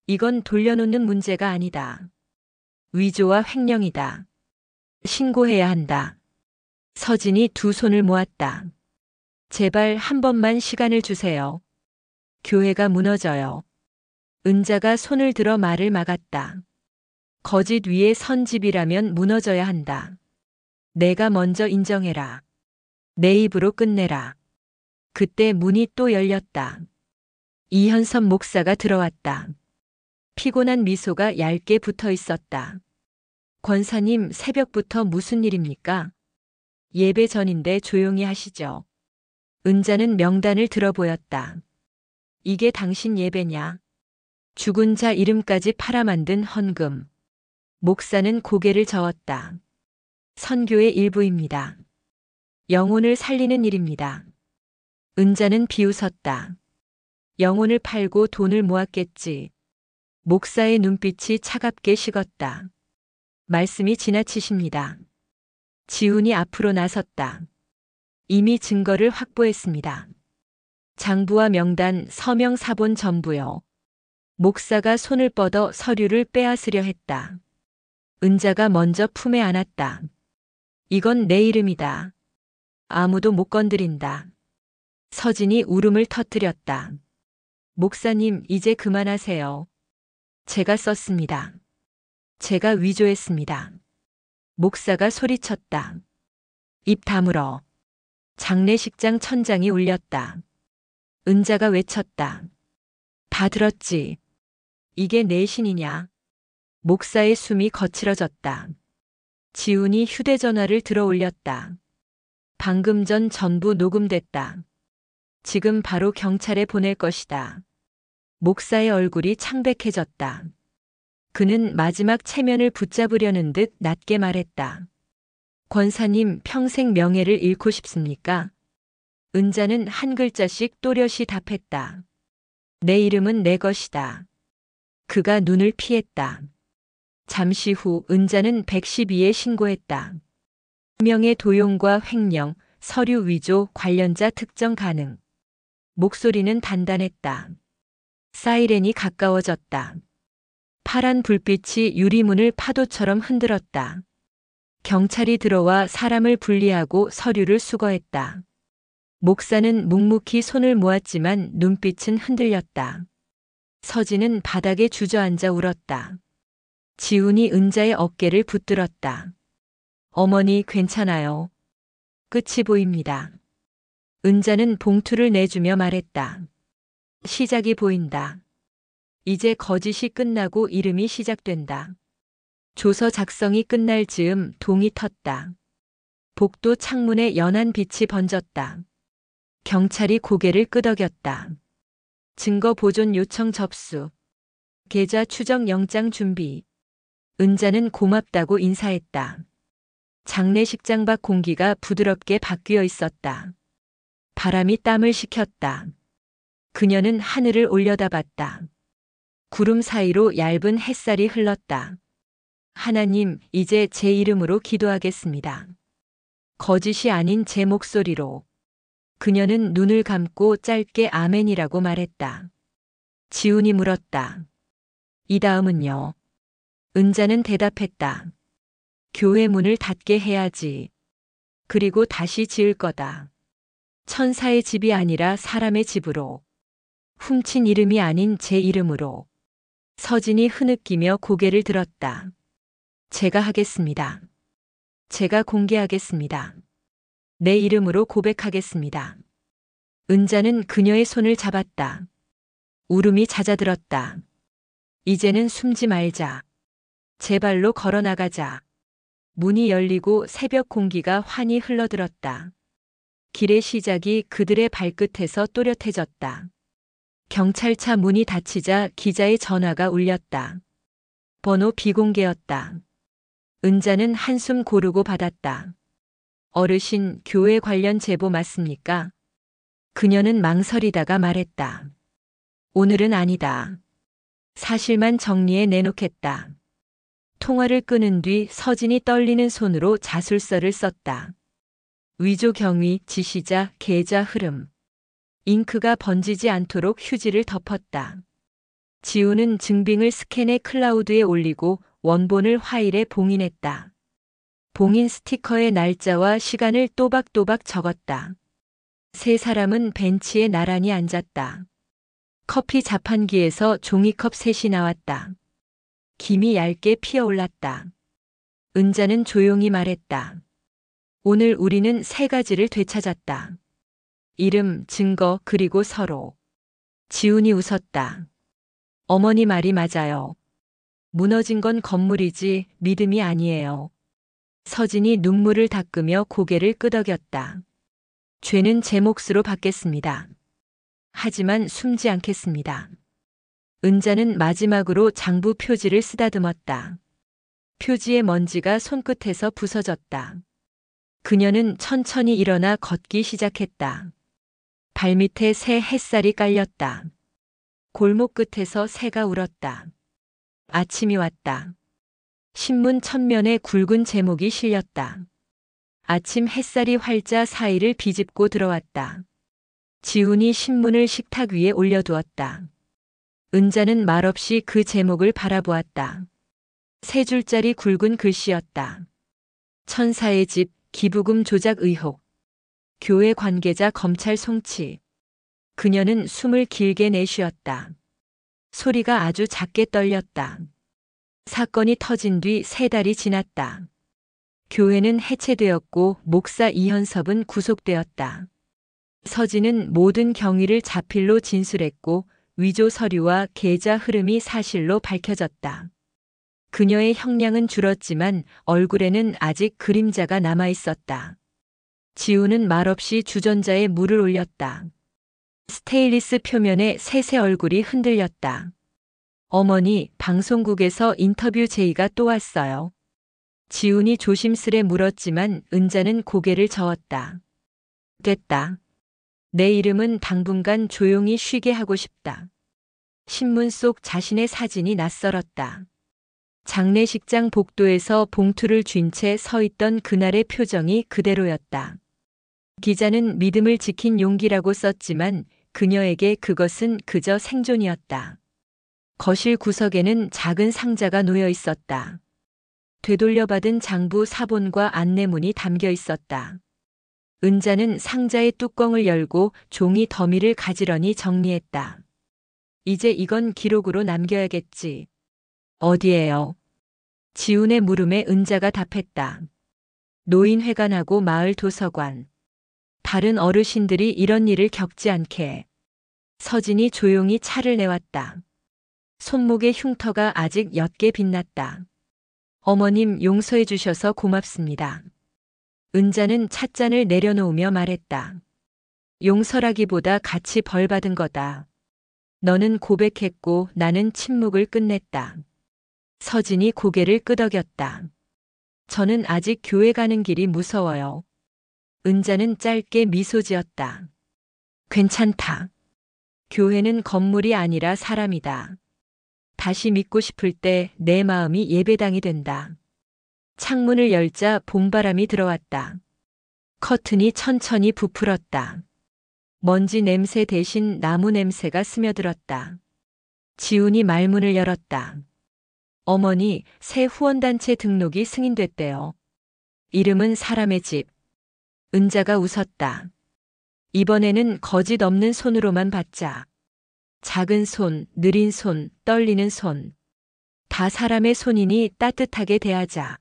이건 돌려놓는 문제가 아니다. 위조와 횡령이다. 신고해야 한다. 서진이 두 손을 모았다. 제발 한 번만 시간을 주세요. 교회가 무너져요. 은자가 손을 들어 말을 막았다. 거짓 위에 선 집이라면 무너져야 한다. 내가 먼저 인정해라. 내 입으로 끝내라. 그때 문이 또 열렸다. 이현섭 목사가 들어왔다. 피곤한 미소가 얇게 붙어 있었다. 권사님, 새벽부터 무슨 일입니까? 예배 전인데 조용히 하시죠. 은자는 명단을 들어 보였다. 이게 당신 예배냐? 죽은 자 이름까지 팔아만든 헌금. 목사는 고개를 저었다. 선교의 일부입니다. 영혼을 살리는 일입니다. 은자는 비웃었다. 영혼을 팔고 돈을 모았겠지. 목사의 눈빛이 차갑게 식었다. 말씀이 지나치십니다. 지훈이 앞으로 나섰다. 이미 증거를 확보했습니다. 장부와 명단, 서명 사본 전부요. 목사가 손을 뻗어 서류를 빼앗으려 했다. 은자가 먼저 품에 안았다. 이건 내 이름이다. 아무도 못 건드린다. 서진이 울음을 터뜨렸다. 목사님, 이제 그만하세요. 제가 썼습니다. 제가 위조했습니다. 목사가 소리쳤다. 입 다물어. 장례식장 천장이 울렸다. 은자가 외쳤다. 다 들었지. 이게 내 신이냐? 목사의 숨이 거칠어졌다. 지훈이 휴대전화를 들어 올렸다. 방금 전 전부 녹음됐다. 지금 바로 경찰에 보낼 것이다. 목사의 얼굴이 창백해졌다. 그는 마지막 체면을 붙잡으려는 듯 낮게 말했다. 권사님, 평생 명예를 잃고 싶습니까? 은자는 한 글자씩 또렷이 답했다. 내 이름은 내 것이다. 그가 눈을 피했다. 잠시 후 은자는 112에 신고했다. 명예 도용과 횡령, 서류 위조, 관련자 특정 가능. 목소리는 단단했다. 사이렌이 가까워졌다. 파란 불빛이 유리문을 파도처럼 흔들었다. 경찰이 들어와 사람을 분리하고 서류를 수거했다. 목사는 묵묵히 손을 모았지만 눈빛은 흔들렸다. 서진은 바닥에 주저앉아 울었다. 지훈이 은자의 어깨를 붙들었다. 어머니 괜찮아요. 끝이 보입니다. 은자는 봉투를 내주며 말했다. 시작이 보인다. 이제 거짓이 끝나고 이름이 시작된다. 조서 작성이 끝날 즈음 동이 텄다. 복도 창문에 연한 빛이 번졌다. 경찰이 고개를 끄덕였다. 증거 보존 요청 접수. 계좌 추적 영장 준비. 은자는 고맙다고 인사했다. 장례식장 밖 공기가 부드럽게 바뀌어 있었다. 바람이 땀을 식혔다. 그녀는 하늘을 올려다봤다. 구름 사이로 얇은 햇살이 흘렀다. 하나님, 이제 제 이름으로 기도하겠습니다. 거짓이 아닌 제 목소리로. 그녀는 눈을 감고 짧게 아멘이라고 말했다. 지훈이 물었다. 이 다음은요? 은자는 대답했다. 교회 문을 닫게 해야지. 그리고 다시 지을 거다. 천사의 집이 아니라 사람의 집으로. 훔친 이름이 아닌 제 이름으로. 서진이 흐느끼며 고개를 들었다. 제가 하겠습니다. 제가 공개하겠습니다. 내 이름으로 고백하겠습니다. 은자는 그녀의 손을 잡았다. 울음이 잦아들었다. 이제는 숨지 말자. 제발로 걸어나가자. 문이 열리고 새벽 공기가 환히 흘러들었다. 길의 시작이 그들의 발끝에서 또렷해졌다. 경찰차 문이 닫히자 기자의 전화가 울렸다. 번호 비공개였다. 은자는 한숨 고르고 받았다. 어르신, 교회 관련 제보 맞습니까? 그녀는 망설이다가 말했다. 오늘은 아니다. 사실만 정리해 내놓겠다. 통화를 끊은 뒤 서진이 떨리는 손으로 자술서를 썼다. 위조 경위, 지시자, 계좌 흐름. 잉크가 번지지 않도록 휴지를 덮었다. 지우는 증빙을 스캔해 클라우드에 올리고 원본을 파일에 봉인했다. 봉인 스티커에 날짜와 시간을 또박또박 적었다. 세 사람은 벤치에 나란히 앉았다. 커피 자판기에서 종이컵 셋이 나왔다. 김이 얇게 피어올랐다. 은자는 조용히 말했다. 오늘 우리는 세 가지를 되찾았다. 이름, 증거, 그리고 서로. 지훈이 웃었다. 어머니 말이 맞아요. 무너진 건 건물이지 믿음이 아니에요. 서진이 눈물을 닦으며 고개를 끄덕였다. 죄는 제 몫으로 받겠습니다. 하지만 숨지 않겠습니다. 은자는 마지막으로 장부 표지를 쓰다듬었다. 표지의 먼지가 손끝에서 부서졌다. 그녀는 천천히 일어나 걷기 시작했다. 발밑에 새 햇살이 깔렸다. 골목 끝에서 새가 울었다. 아침이 왔다. 신문 첫면에 굵은 제목이 실렸다. 아침 햇살이 활자 사이를 비집고 들어왔다. 지훈이 신문을 식탁 위에 올려두었다. 은자는 말없이 그 제목을 바라보았다. 세 줄짜리 굵은 글씨였다. 천사의 집, 기부금 조작 의혹. 교회 관계자 검찰 송치. 그녀는 숨을 길게 내쉬었다. 소리가 아주 작게 떨렸다. 사건이 터진 뒤 3달이 지났다. 교회는 해체되었고 목사 이현섭은 구속되었다. 서진은 모든 경위를 자필로 진술했고 위조 서류와 계좌 흐름이 사실로 밝혀졌다. 그녀의 형량은 줄었지만 얼굴에는 아직 그림자가 남아 있었다. 지우는 말없이 주전자에 물을 올렸다. 스테인리스 표면에 셋의 얼굴이 흔들렸다. 어머니, 방송국에서 인터뷰 제의가 또 왔어요. 지훈이 조심스레 물었지만 은자는 고개를 저었다. 됐다. 내 이름은 당분간 조용히 쉬게 하고 싶다. 신문 속 자신의 사진이 낯설었다. 장례식장 복도에서 봉투를 쥔 채 서 있던 그날의 표정이 그대로였다. 기자는 믿음을 지킨 용기라고 썼지만 그녀에게 그것은 그저 생존이었다. 거실 구석에는 작은 상자가 놓여 있었다. 되돌려받은 장부 사본과 안내문이 담겨 있었다. 은자는 상자의 뚜껑을 열고 종이 더미를 가지런히 정리했다. 이제 이건 기록으로 남겨야겠지. 어디에요? 지훈의 물음에 은자가 답했다. 노인회관하고 마을 도서관. 다른 어르신들이 이런 일을 겪지 않게. 서진이 조용히 차를 내왔다. 손목의 흉터가 아직 옅게 빛났다. 어머님 용서해 주셔서 고맙습니다. 은자는 찻잔을 내려놓으며 말했다. 용서라기보다 같이 벌 받은 거다. 너는 고백했고 나는 침묵을 끝냈다. 서진이 고개를 끄덕였다. 저는 아직 교회 가는 길이 무서워요. 은자는 짧게 미소 지었다. 괜찮다. 교회는 건물이 아니라 사람이다. 다시 믿고 싶을 때 내 마음이 예배당이 된다. 창문을 열자 봄바람이 들어왔다. 커튼이 천천히 부풀었다. 먼지 냄새 대신 나무 냄새가 스며들었다. 지훈이 말문을 열었다. 어머니, 새 후원단체 등록이 승인됐대요. 이름은 사람의 집. 은자가 웃었다. 이번에는 거짓 없는 손으로만 받자. 작은 손, 느린 손, 떨리는 손. 다 사람의 손이니 따뜻하게 대하자.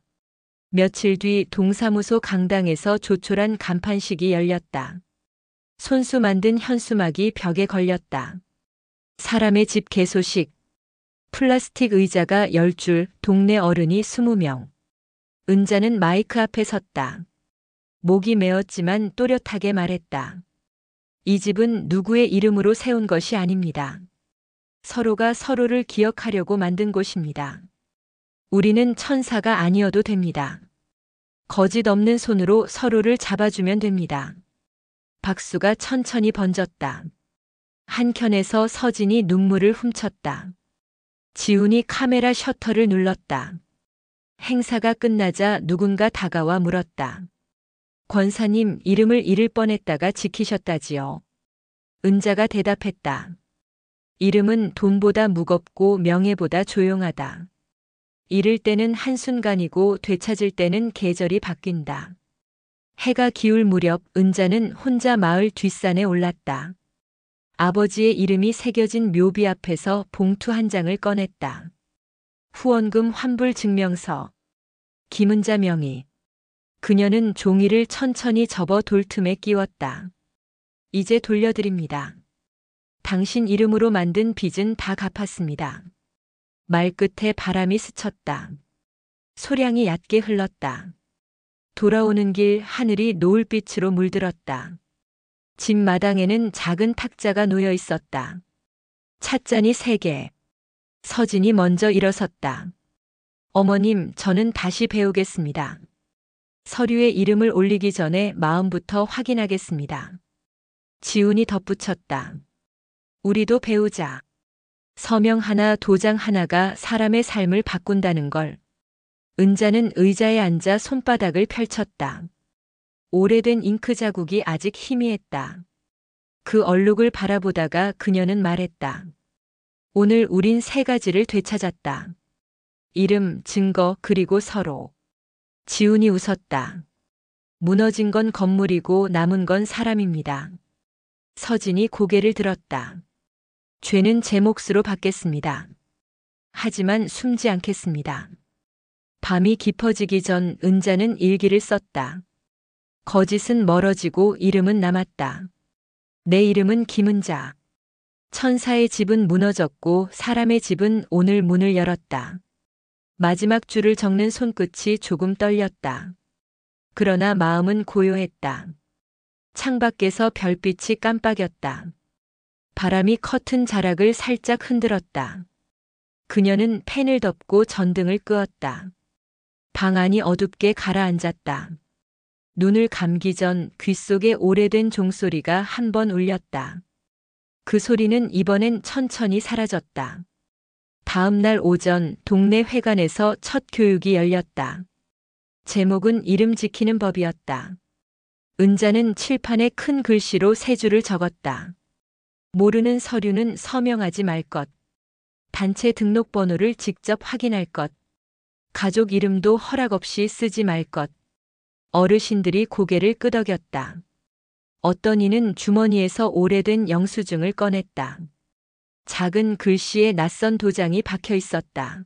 며칠 뒤 동사무소 강당에서 조촐한 간판식이 열렸다. 손수 만든 현수막이 벽에 걸렸다. 사람의 집 개소식. 플라스틱 의자가 10줄, 동네 어른이 20명. 은자는 마이크 앞에 섰다. 목이 메었지만 또렷하게 말했다. 이 집은 누구의 이름으로 세운 것이 아닙니다. 서로가 서로를 기억하려고 만든 곳입니다. 우리는 천사가 아니어도 됩니다. 거짓 없는 손으로 서로를 잡아주면 됩니다. 박수가 천천히 번졌다. 한켠에서 서진이 눈물을 훔쳤다. 지훈이 카메라 셔터를 눌렀다. 행사가 끝나자 누군가 다가와 물었다. 권사님, 이름을 잃을 뻔했다가 지키셨다지요. 은자가 대답했다. 이름은 돈보다 무겁고 명예보다 조용하다. 잃을 때는 한순간이고 되찾을 때는 계절이 바뀐다. 해가 기울 무렵 은자는 혼자 마을 뒷산에 올랐다. 아버지의 이름이 새겨진 묘비 앞에서 봉투 한 장을 꺼냈다. 후원금 환불 증명서. 김은자 명의. 그녀는 종이를 천천히 접어 돌틈에 끼웠다. 이제 돌려드립니다. 당신 이름으로 만든 빚은 다 갚았습니다. 말끝에 바람이 스쳤다. 소량이 얕게 흘렀다. 돌아오는 길 하늘이 노을빛으로 물들었다. 집 마당에는 작은 탁자가 놓여 있었다. 찻잔이 3개. 서진이 먼저 일어섰다. 어머님, 저는 다시 배우겠습니다. 서류에 이름을 올리기 전에 마음부터 확인하겠습니다. 지훈이 덧붙였다. 우리도 배우자. 서명 하나, 도장 하나가 사람의 삶을 바꾼다는 걸. 은자는 의자에 앉아 손바닥을 펼쳤다. 오래된 잉크 자국이 아직 희미했다. 그 얼룩을 바라보다가 그녀는 말했다. 오늘 우린 3가지를 되찾았다. 이름, 증거, 그리고 서로. 지훈이 웃었다. 무너진 건 건물이고 남은 건 사람입니다. 서진이 고개를 들었다. 죄는 제 몫으로 받겠습니다. 하지만 숨지 않겠습니다. 밤이 깊어지기 전 은자는 일기를 썼다. 거짓은 멀어지고 이름은 남았다. 내 이름은 김은자. 천사의 집은 무너졌고 사람의 집은 오늘 문을 열었다. 마지막 줄을 적는 손끝이 조금 떨렸다. 그러나 마음은 고요했다. 창밖에서 별빛이 깜빡였다. 바람이 커튼 자락을 살짝 흔들었다. 그녀는 펜을 덮고 전등을 끄었다. 방 안이 어둡게 가라앉았다. 눈을 감기 전 귓속에 오래된 종소리가 한 번 울렸다. 그 소리는 이번엔 천천히 사라졌다. 다음 날 오전 동네 회관에서 첫 교육이 열렸다. 제목은 이름 지키는 법이었다. 은자는 칠판에 큰 글씨로 3줄을 적었다. 모르는 서류는 서명하지 말 것. 단체 등록번호를 직접 확인할 것. 가족 이름도 허락 없이 쓰지 말 것. 어르신들이 고개를 끄덕였다. 어떤 이는 주머니에서 오래된 영수증을 꺼냈다. 작은 글씨에 낯선 도장이 박혀 있었다.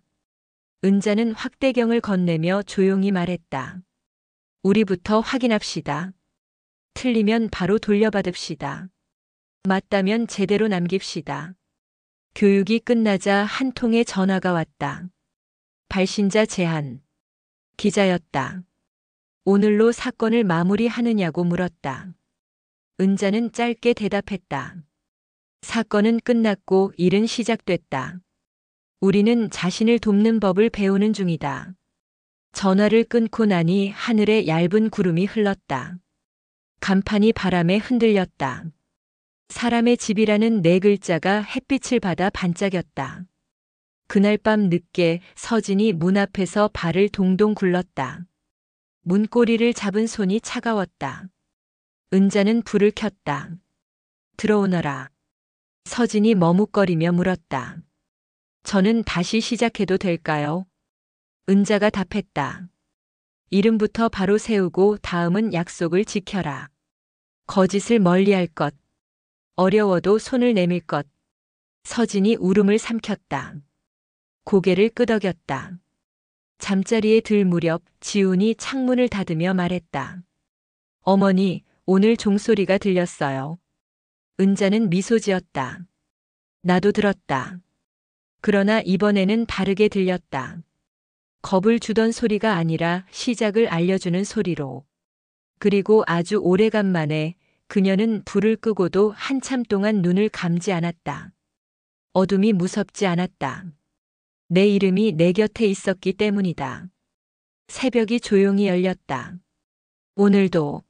은자는 확대경을 건네며 조용히 말했다. 우리부터 확인합시다. 틀리면 바로 돌려받읍시다. 맞다면 제대로 남깁시다. 교육이 끝나자 한 통의 전화가 왔다. 발신자 제한. 기자였다. 오늘로 사건을 마무리하느냐고 물었다. 은자는 짧게 대답했다. 사건은 끝났고 일은 시작됐다. 우리는 자신을 돕는 법을 배우는 중이다. 전화를 끊고 나니 하늘에 얇은 구름이 흘렀다. 간판이 바람에 흔들렸다. 사람의 집이라는 네 글자가 햇빛을 받아 반짝였다. 그날 밤 늦게 서진이 문 앞에서 발을 동동 굴렀다. 문고리를 잡은 손이 차가웠다. 은자는 불을 켰다. 들어오너라. 서진이 머뭇거리며 물었다. 저는 다시 시작해도 될까요? 은자가 답했다. 이름부터 바로 세우고 다음은 약속을 지켜라. 거짓을 멀리할 것. 어려워도 손을 내밀 것. 서진이 울음을 삼켰다. 고개를 끄덕였다. 잠자리에 들 무렵 지훈이 창문을 닫으며 말했다. 어머니, 오늘 종소리가 들렸어요. 은자는 미소 지었다. 나도 들었다. 그러나 이번에는 다르게 들렸다. 겁을 주던 소리가 아니라 시작을 알려주는 소리로. 그리고 아주 오래간만에 그녀는 불을 끄고도 한참 동안 눈을 감지 않았다. 어둠이 무섭지 않았다. 내 이름이 내 곁에 있었기 때문이다. 새벽이 조용히 열렸다. 오늘도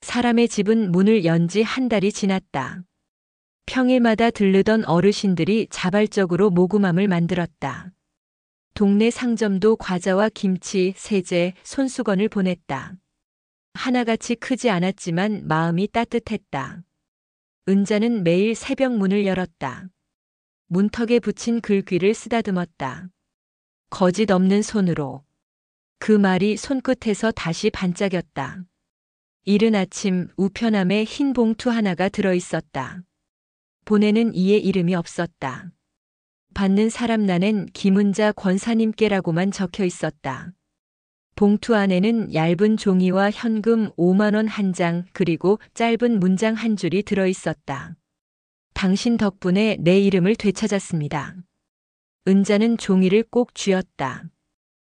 사람의 집은 문을 연 지 한 달이 지났다. 평일마다 들르던 어르신들이 자발적으로 모금함을 만들었다. 동네 상점도 과자와 김치, 세제, 손수건을 보냈다. 하나같이 크지 않았지만 마음이 따뜻했다. 은자는 매일 새벽 문을 열었다. 문턱에 붙인 글귀를 쓰다듬었다. 거짓 없는 손으로. 그 말이 손끝에서 다시 반짝였다. 이른 아침 우편함에 흰 봉투 하나가 들어있었다. 보내는 이의 이름이 없었다. 받는 사람 난엔 김은자 권사님께라고만 적혀 있었다. 봉투 안에는 얇은 종이와 현금 5만 원 한 장 그리고 짧은 문장 한 줄이 들어있었다. 당신 덕분에 내 이름을 되찾았습니다. 은자는 종이를 꼭 쥐었다.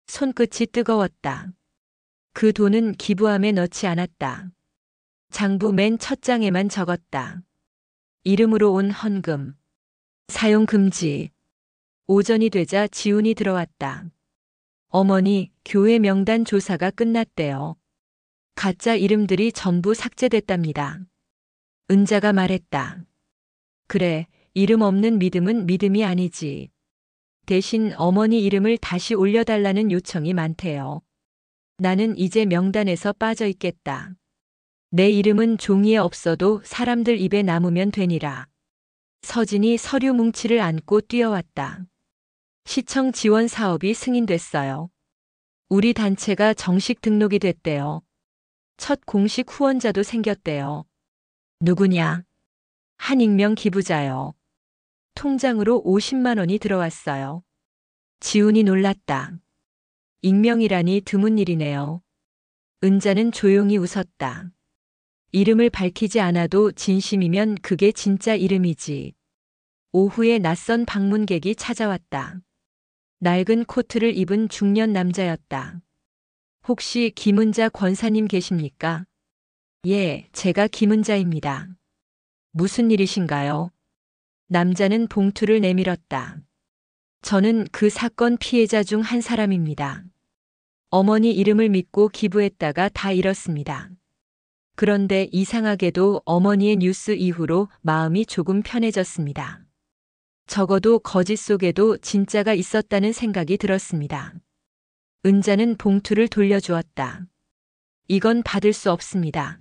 손끝이 뜨거웠다. 그 돈은 기부함에 넣지 않았다. 장부 맨 첫 장에만 적었다. 이름으로 온 헌금. 사용 금지. 오전이 되자 지훈이 들어왔다. 어머니, 교회 명단 조사가 끝났대요. 가짜 이름들이 전부 삭제됐답니다. 은자가 말했다. 그래, 이름 없는 믿음은 믿음이 아니지. 대신 어머니 이름을 다시 올려달라는 요청이 많대요. 나는 이제 명단에서 빠져 있겠다. 내 이름은 종이에 없어도 사람들 입에 남으면 되니라. 서진이 서류 뭉치를 안고 뛰어왔다. 시청 지원 사업이 승인됐어요. 우리 단체가 정식 등록이 됐대요. 첫 공식 후원자도 생겼대요. 누구냐? 한 익명 기부자요. 통장으로 50만 원이 들어왔어요. 지훈이 놀랐다. 익명이라니 드문 일이네요. 은자는 조용히 웃었다. 이름을 밝히지 않아도 진심이면 그게 진짜 이름이지. 오후에 낯선 방문객이 찾아왔다. 낡은 코트를 입은 중년 남자였다. 혹시 김은자 권사님 계십니까? 예, 제가 김은자입니다. 무슨 일이신가요? 남자는 봉투를 내밀었다. 저는 그 사건 피해자 중 한 사람입니다. 어머니 이름을 믿고 기부했다가 다 잃었습니다. 그런데 이상하게도 어머니의 뉴스 이후로 마음이 조금 편해졌습니다. 적어도 거짓 속에도 진짜가 있었다는 생각이 들었습니다. 은자는 봉투를 돌려주었다. 이건 받을 수 없습니다.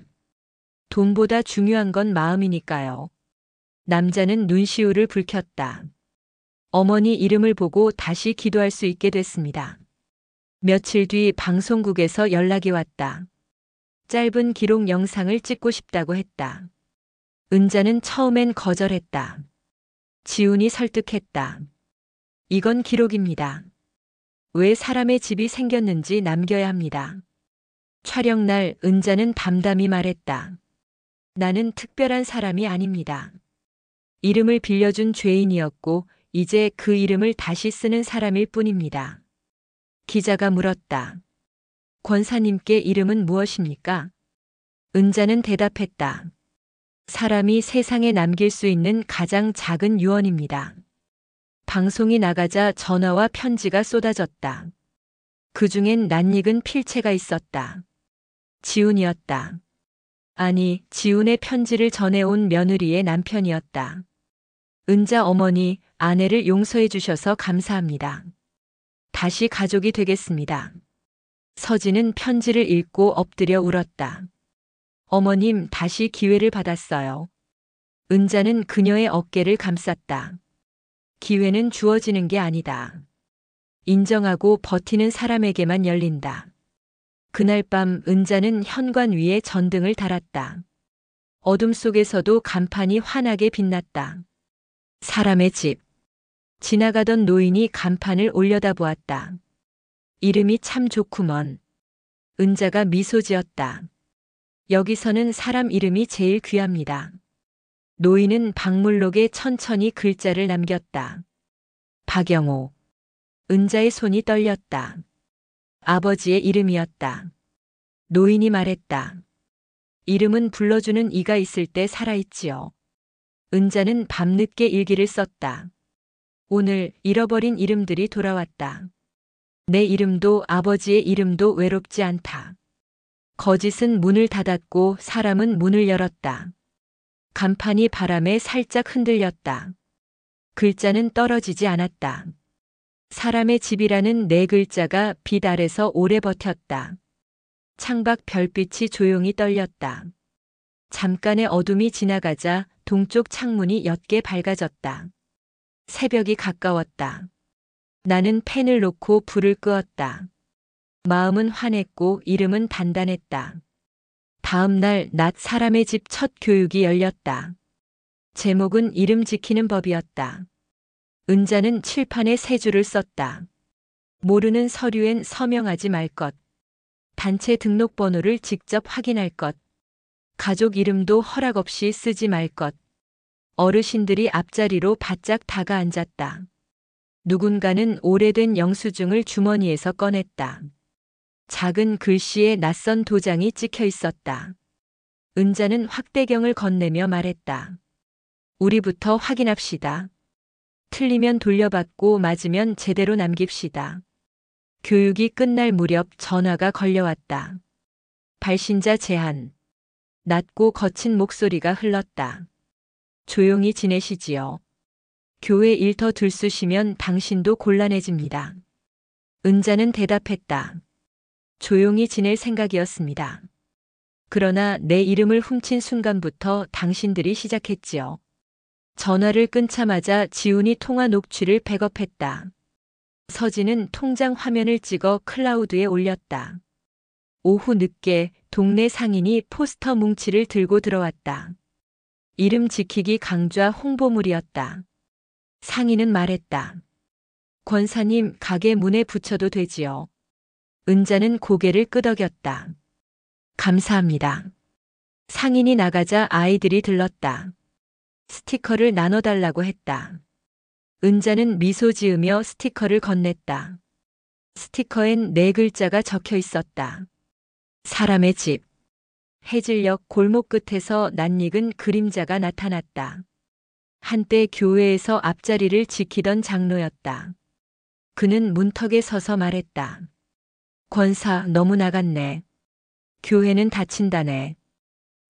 돈보다 중요한 건 마음이니까요. 남자는 눈시울을 붉혔다. 어머니 이름을 보고 다시 기도할 수 있게 됐습니다. 며칠 뒤 방송국에서 연락이 왔다. 짧은 기록 영상을 찍고 싶다고 했다. 은자는 처음엔 거절했다. 지훈이 설득했다. 이건 기록입니다. 왜 사람의 집이 생겼는지 남겨야 합니다. 촬영 날 은자는 담담히 말했다. 나는 특별한 사람이 아닙니다. 이름을 빌려준 죄인이었고 이제 그 이름을 다시 쓰는 사람일 뿐입니다. 기자가 물었다. 권사님께 이름은 무엇입니까? 은자는 대답했다. 사람이 세상에 남길 수 있는 가장 작은 유언입니다. 방송이 나가자 전화와 편지가 쏟아졌다. 그중엔 낯익은 필체가 있었다. 지훈이었다. 아니, 지훈의 편지를 전해온 며느리의 남편이었다. 은자 어머니, 아내를 용서해 주셔서 감사합니다. 다시 가족이 되겠습니다. 서진은 편지를 읽고 엎드려 울었다. 어머님, 다시 기회를 받았어요. 은자는 그녀의 어깨를 감쌌다. 기회는 주어지는 게 아니다. 인정하고 버티는 사람에게만 열린다. 그날 밤 은자는 현관 위에 전등을 달았다. 어둠 속에서도 간판이 환하게 빛났다. 사람의 집. 지나가던 노인이 간판을 올려다보았다. 이름이 참 좋구먼. 은자가 미소 지었다. 여기서는 사람 이름이 제일 귀합니다. 노인은 방물록에 천천히 글자를 남겼다. 박영호. 은자의 손이 떨렸다. 아버지의 이름이었다. 노인이 말했다. 이름은 불러주는 이가 있을 때 살아있지요. 은자는 밤늦게 일기를 썼다. 오늘 잃어버린 이름들이 돌아왔다. 내 이름도 아버지의 이름도 외롭지 않다. 거짓은 문을 닫았고 사람은 문을 열었다. 간판이 바람에 살짝 흔들렸다. 글자는 떨어지지 않았다. 사람의 집이라는 네 글자가 빛 아래서 오래 버텼다. 창밖 별빛이 조용히 떨렸다. 잠깐의 어둠이 지나가자 동쪽 창문이 옅게 밝아졌다. 새벽이 가까웠다. 나는 펜을 놓고 불을 끄었다. 마음은 환했고 이름은 단단했다. 다음 날 낮 사람의 집 첫 교육이 열렸다. 제목은 이름 지키는 법이었다. 은자는 칠판에 세 줄을 썼다. 모르는 서류엔 서명하지 말 것. 단체 등록번호를 직접 확인할 것. 가족 이름도 허락 없이 쓰지 말 것. 어르신들이 앞자리로 바짝 다가앉았다. 누군가는 오래된 영수증을 주머니에서 꺼냈다. 작은 글씨에 낯선 도장이 찍혀 있었다. 은자는 확대경을 건네며 말했다. 우리부터 확인합시다. 틀리면 돌려받고 맞으면 제대로 남깁시다. 교육이 끝날 무렵 전화가 걸려왔다. 발신자 제한. 낮고 거친 목소리가 흘렀다. 조용히 지내시지요. 교회 일 더 들쑤시면 당신도 곤란해집니다. 은자는 대답했다. 조용히 지낼 생각이었습니다. 그러나 내 이름을 훔친 순간부터 당신들이 시작했지요. 전화를 끊자마자 지훈이 통화 녹취를 백업했다. 서진은 통장 화면을 찍어 클라우드에 올렸다. 오후 늦게 동네 상인이 포스터 뭉치를 들고 들어왔다. 이름 지키기 강좌 홍보물이었다. 상인은 말했다. 권사님, 가게 문에 붙여도 되지요. 은자는 고개를 끄덕였다. 감사합니다. 상인이 나가자 아이들이 들렀다. 스티커를 나눠달라고 했다. 은자는 미소 지으며 스티커를 건넸다. 스티커엔 네 글자가 적혀 있었다. 사람의 집. 해질녘 골목 끝에서 낯익은 그림자가 나타났다. 한때 교회에서 앞자리를 지키던 장로였다. 그는 문턱에 서서 말했다. 권사, 너무 나갔네. 교회는 닫힌다네.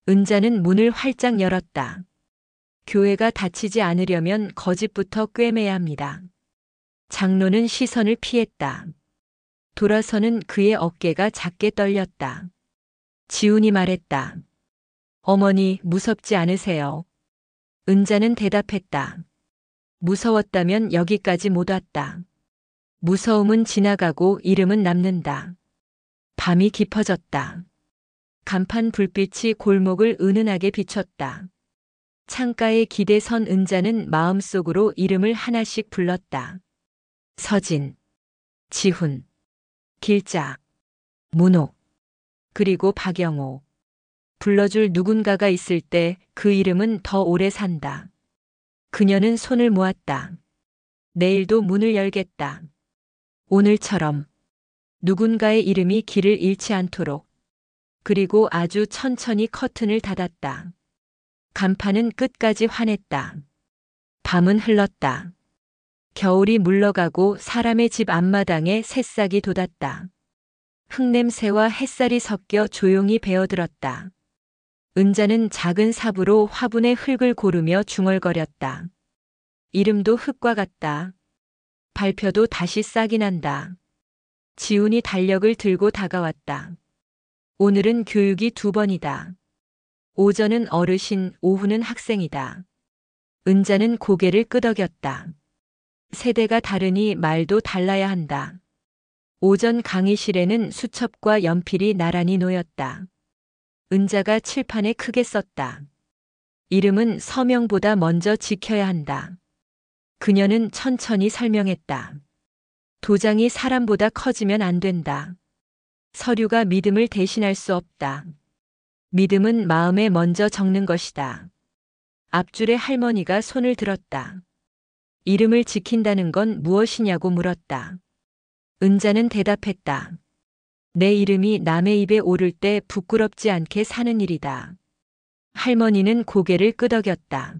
은자는 문을 활짝 열었다. 교회가 닫히지 않으려면 거짓부터 꿰매야 합니다. 장로는 시선을 피했다. 돌아서는 그의 어깨가 작게 떨렸다. 지훈이 말했다. 어머니, 무섭지 않으세요? 은자는 대답했다. 무서웠다면 여기까지 못 왔다. 무서움은 지나가고 이름은 남는다. 밤이 깊어졌다. 간판 불빛이 골목을 은은하게 비췄다. 창가에 기대 선 은자는 마음속으로 이름을 하나씩 불렀다. 서진, 지훈, 길자, 문옥, 그리고 박영호. 불러줄 누군가가 있을 때 그 이름은 더 오래 산다. 그녀는 손을 모았다. 내일도 문을 열겠다. 오늘처럼 누군가의 이름이 길을 잃지 않도록. 그리고 아주 천천히 커튼을 닫았다. 간판은 끝까지 환했다. 밤은 흘렀다. 겨울이 물러가고 사람의 집 앞마당에 새싹이 돋았다. 흙냄새와 햇살이 섞여 조용히 베어들었다. 은자는 작은 삽으로 화분의 흙을 고르며 중얼거렸다. 이름도 흙과 같다. 발표도 다시 싹이 난다. 지훈이 달력을 들고 다가왔다. 오늘은 교육이 2번이다. 오전은 어르신, 오후는 학생이다. 은자는 고개를 끄덕였다. 세대가 다르니 말도 달라야 한다. 오전 강의실에는 수첩과 연필이 나란히 놓였다. 은자가 칠판에 크게 썼다. 이름은 서명보다 먼저 지켜야 한다. 그녀는 천천히 설명했다. 도장이 사람보다 커지면 안 된다. 서류가 믿음을 대신할 수 없다. 믿음은 마음에 먼저 적는 것이다. 앞줄에 할머니가 손을 들었다. 이름을 지킨다는 건 무엇이냐고 물었다. 은자는 대답했다. 내 이름이 남의 입에 오를 때 부끄럽지 않게 사는 일이다. 할머니는 고개를 끄덕였다.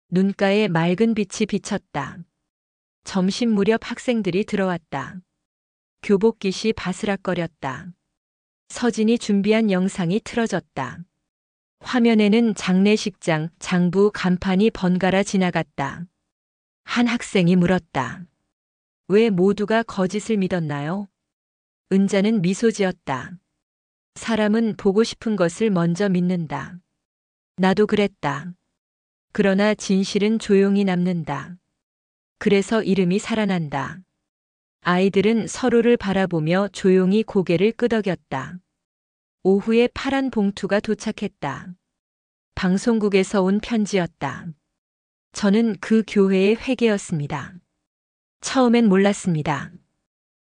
눈가에 맑은 빛이 비쳤다. 점심 무렵 학생들이 들어왔다. 교복깃이 바스락거렸다. 서진이 준비한 영상이 틀어졌다. 화면에는 장례식장, 장부 간판이 번갈아 지나갔다. 한 학생이 물었다. 왜 모두가 거짓을 믿었나요? 은자는 미소 지었다. 사람은 보고 싶은 것을 먼저 믿는다. 나도 그랬다. 그러나 진실은 조용히 남는다. 그래서 이름이 살아난다. 아이들은 서로를 바라보며 조용히 고개를 끄덕였다. 오후에 파란 봉투가 도착했다. 방송국에서 온 편지였다. 저는 그 교회의 회계였습니다. 처음엔 몰랐습니다.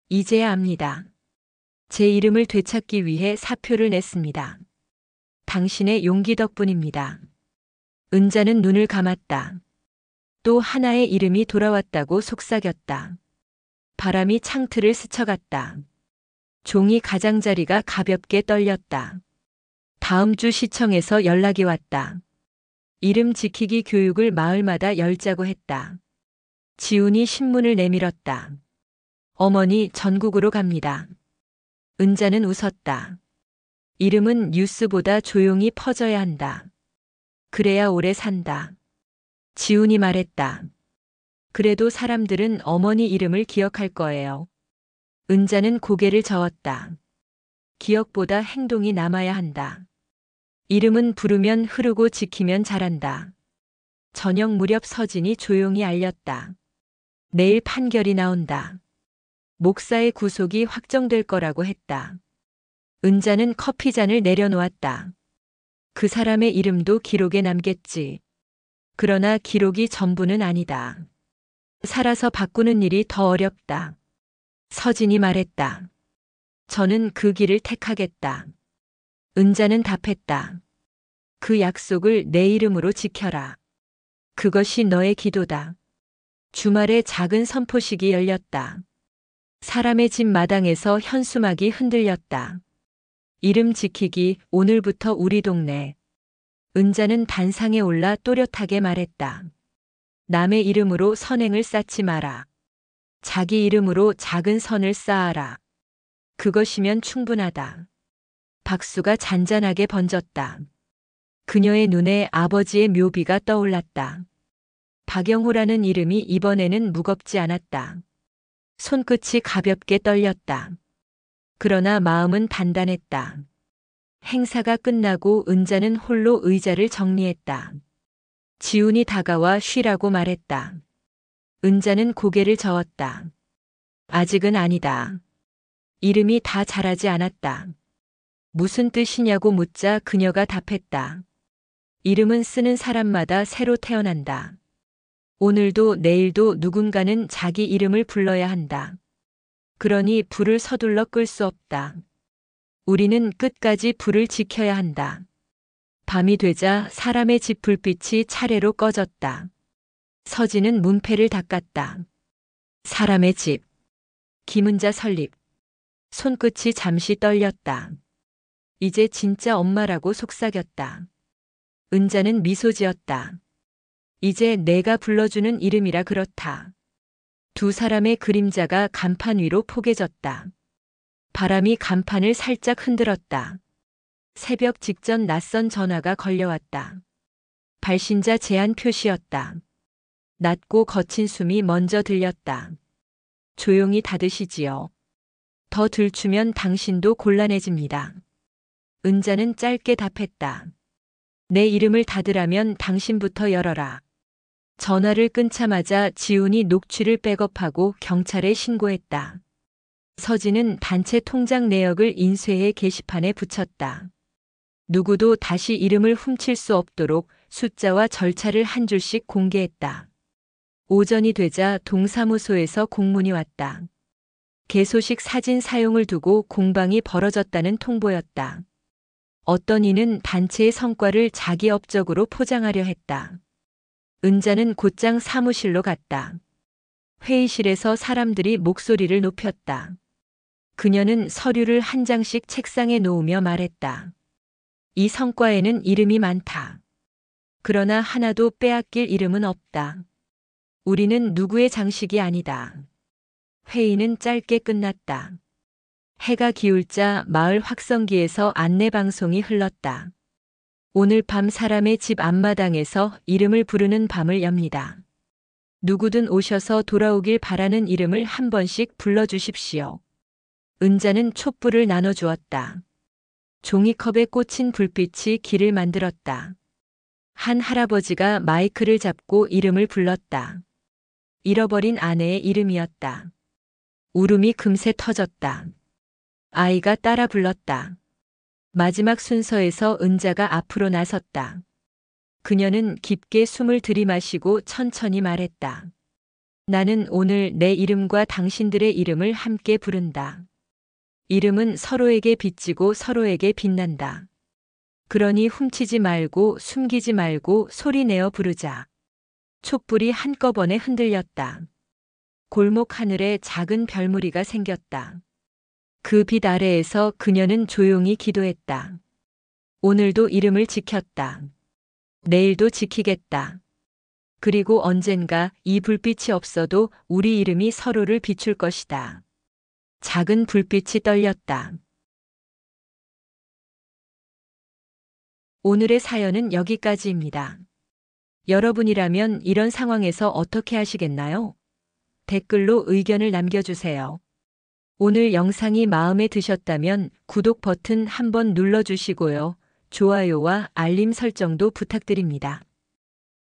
이제야 압니다. 제 이름을 되찾기 위해 사표를 냈습니다. 당신의 용기 덕분입니다. 은자는 눈을 감았다. 또 하나의 이름이 돌아왔다고 속삭였다. 바람이 창틀을 스쳐갔다. 종이 가장자리가 가볍게 떨렸다. 다음 주 시청에서 연락이 왔다. 이름 지키기 교육을 마을마다 열자고 했다. 지훈이 신문을 내밀었다. 어머니, 전국으로 갑니다. 은자는 웃었다. 이름은 뉴스보다 조용히 퍼져야 한다. 그래야 오래 산다. 지훈이 말했다. 그래도 사람들은 어머니 이름을 기억할 거예요. 은자는 고개를 저었다. 기억보다 행동이 남아야 한다. 이름은 부르면 흐르고 지키면 잘한다. 저녁 무렵 서진이 조용히 알렸다. 내일 판결이 나온다. 목사의 구속이 확정될 거라고 했다. 은자는 커피잔을 내려놓았다. 그 사람의 이름도 기록에 남겠지. 그러나 기록이 전부는 아니다. 살아서 바꾸는 일이 더 어렵다. 서진이 말했다. 저는 그 길을 택하겠다. 은자는 답했다. 그 약속을 내 이름으로 지켜라. 그것이 너의 기도다. 주말에 작은 선포식이 열렸다. 사람의 집 마당에서 현수막이 흔들렸다. 이름 지키기, 오늘부터 우리 동네. 은자는 단상에 올라 또렷하게 말했다. 남의 이름으로 선행을 쌓지 마라. 자기 이름으로 작은 선을 쌓아라. 그것이면 충분하다. 박수가 잔잔하게 번졌다. 그녀의 눈에 아버지의 묘비가 떠올랐다. 박영호라는 이름이 이번에는 무겁지 않았다. 손끝이 가볍게 떨렸다. 그러나 마음은 단단했다. 행사가 끝나고 은자는 홀로 의자를 정리했다. 지훈이 다가와 쉬라고 말했다. 은자는 고개를 저었다. 아직은 아니다. 이름이 다 자라지 않았다. 무슨 뜻이냐고 묻자 그녀가 답했다. 이름은 쓰는 사람마다 새로 태어난다. 오늘도 내일도 누군가는 자기 이름을 불러야 한다. 그러니 불을 서둘러 끌 수 없다. 우리는 끝까지 불을 지켜야 한다. 밤이 되자 사람의 집 불빛이 차례로 꺼졌다. 서진은 문패를 닦았다. 사람의 집. 김은자 설립. 손끝이 잠시 떨렸다. 이제 진짜 엄마라고 속삭였다. 은자는 미소 지었다. 이제 내가 불러주는 이름이라 그렇다. 두 사람의 그림자가 간판 위로 포개졌다. 바람이 간판을 살짝 흔들었다. 새벽 직전 낯선 전화가 걸려왔다. 발신자 제한 표시였다. 낮고 거친 숨이 먼저 들렸다. 조용히 닫으시지요. 더 들추면 당신도 곤란해집니다. 은자는 짧게 답했다. 내 이름을 닫으라면 당신부터 열어라. 전화를 끊자마자 지훈이 녹취를 백업하고 경찰에 신고했다. 서진은 단체 통장 내역을 인쇄해 게시판에 붙였다. 누구도 다시 이름을 훔칠 수 없도록 숫자와 절차를 한 줄씩 공개했다. 오전이 되자 동사무소에서 공문이 왔다. 개소식 사진 사용을 두고 공방이 벌어졌다는 통보였다. 어떤 이는 단체의 성과를 자기 업적으로 포장하려 했다. 은자는 곧장 사무실로 갔다. 회의실에서 사람들이 목소리를 높였다. 그녀는 서류를 한 장씩 책상에 놓으며 말했다. 이 성과에는 이름이 많다. 그러나 하나도 빼앗길 이름은 없다. 우리는 누구의 장식이 아니다. 회의는 짧게 끝났다. 해가 기울자 마을 확성기에서 안내방송이 흘렀다. 오늘 밤 사람의 집 앞마당에서 이름을 부르는 밤을 엽니다. 누구든 오셔서 돌아오길 바라는 이름을 한 번씩 불러주십시오. 은자는 촛불을 나눠주었다. 종이컵에 꽂힌 불빛이 길을 만들었다. 한 할아버지가 마이크를 잡고 이름을 불렀다. 잃어버린 아내의 이름이었다. 울음이 금세 터졌다. 아이가 따라 불렀다. 마지막 순서에서 은자가 앞으로 나섰다. 그녀는 깊게 숨을 들이마시고 천천히 말했다. 나는 오늘 내 이름과 당신들의 이름을 함께 부른다. 이름은 서로에게 빚지고 서로에게 빛난다. 그러니 훔치지 말고 숨기지 말고 소리내어 부르자. 촛불이 한꺼번에 흔들렸다. 골목 하늘에 작은 별무리가 생겼다. 그 빛 아래에서 그녀는 조용히 기도했다. 오늘도 이름을 지켰다. 내일도 지키겠다. 그리고 언젠가 이 불빛이 없어도 우리 이름이 서로를 비출 것이다. 작은 불빛이 떨렸다. 오늘의 사연은 여기까지입니다. 여러분이라면 이런 상황에서 어떻게 하시겠나요? 댓글로 의견을 남겨주세요. 오늘 영상이 마음에 드셨다면 구독 버튼 한번 눌러주시고요. 좋아요와 알림 설정도 부탁드립니다.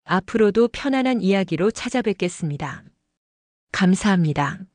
앞으로도 편안한 이야기로 찾아뵙겠습니다. 감사합니다.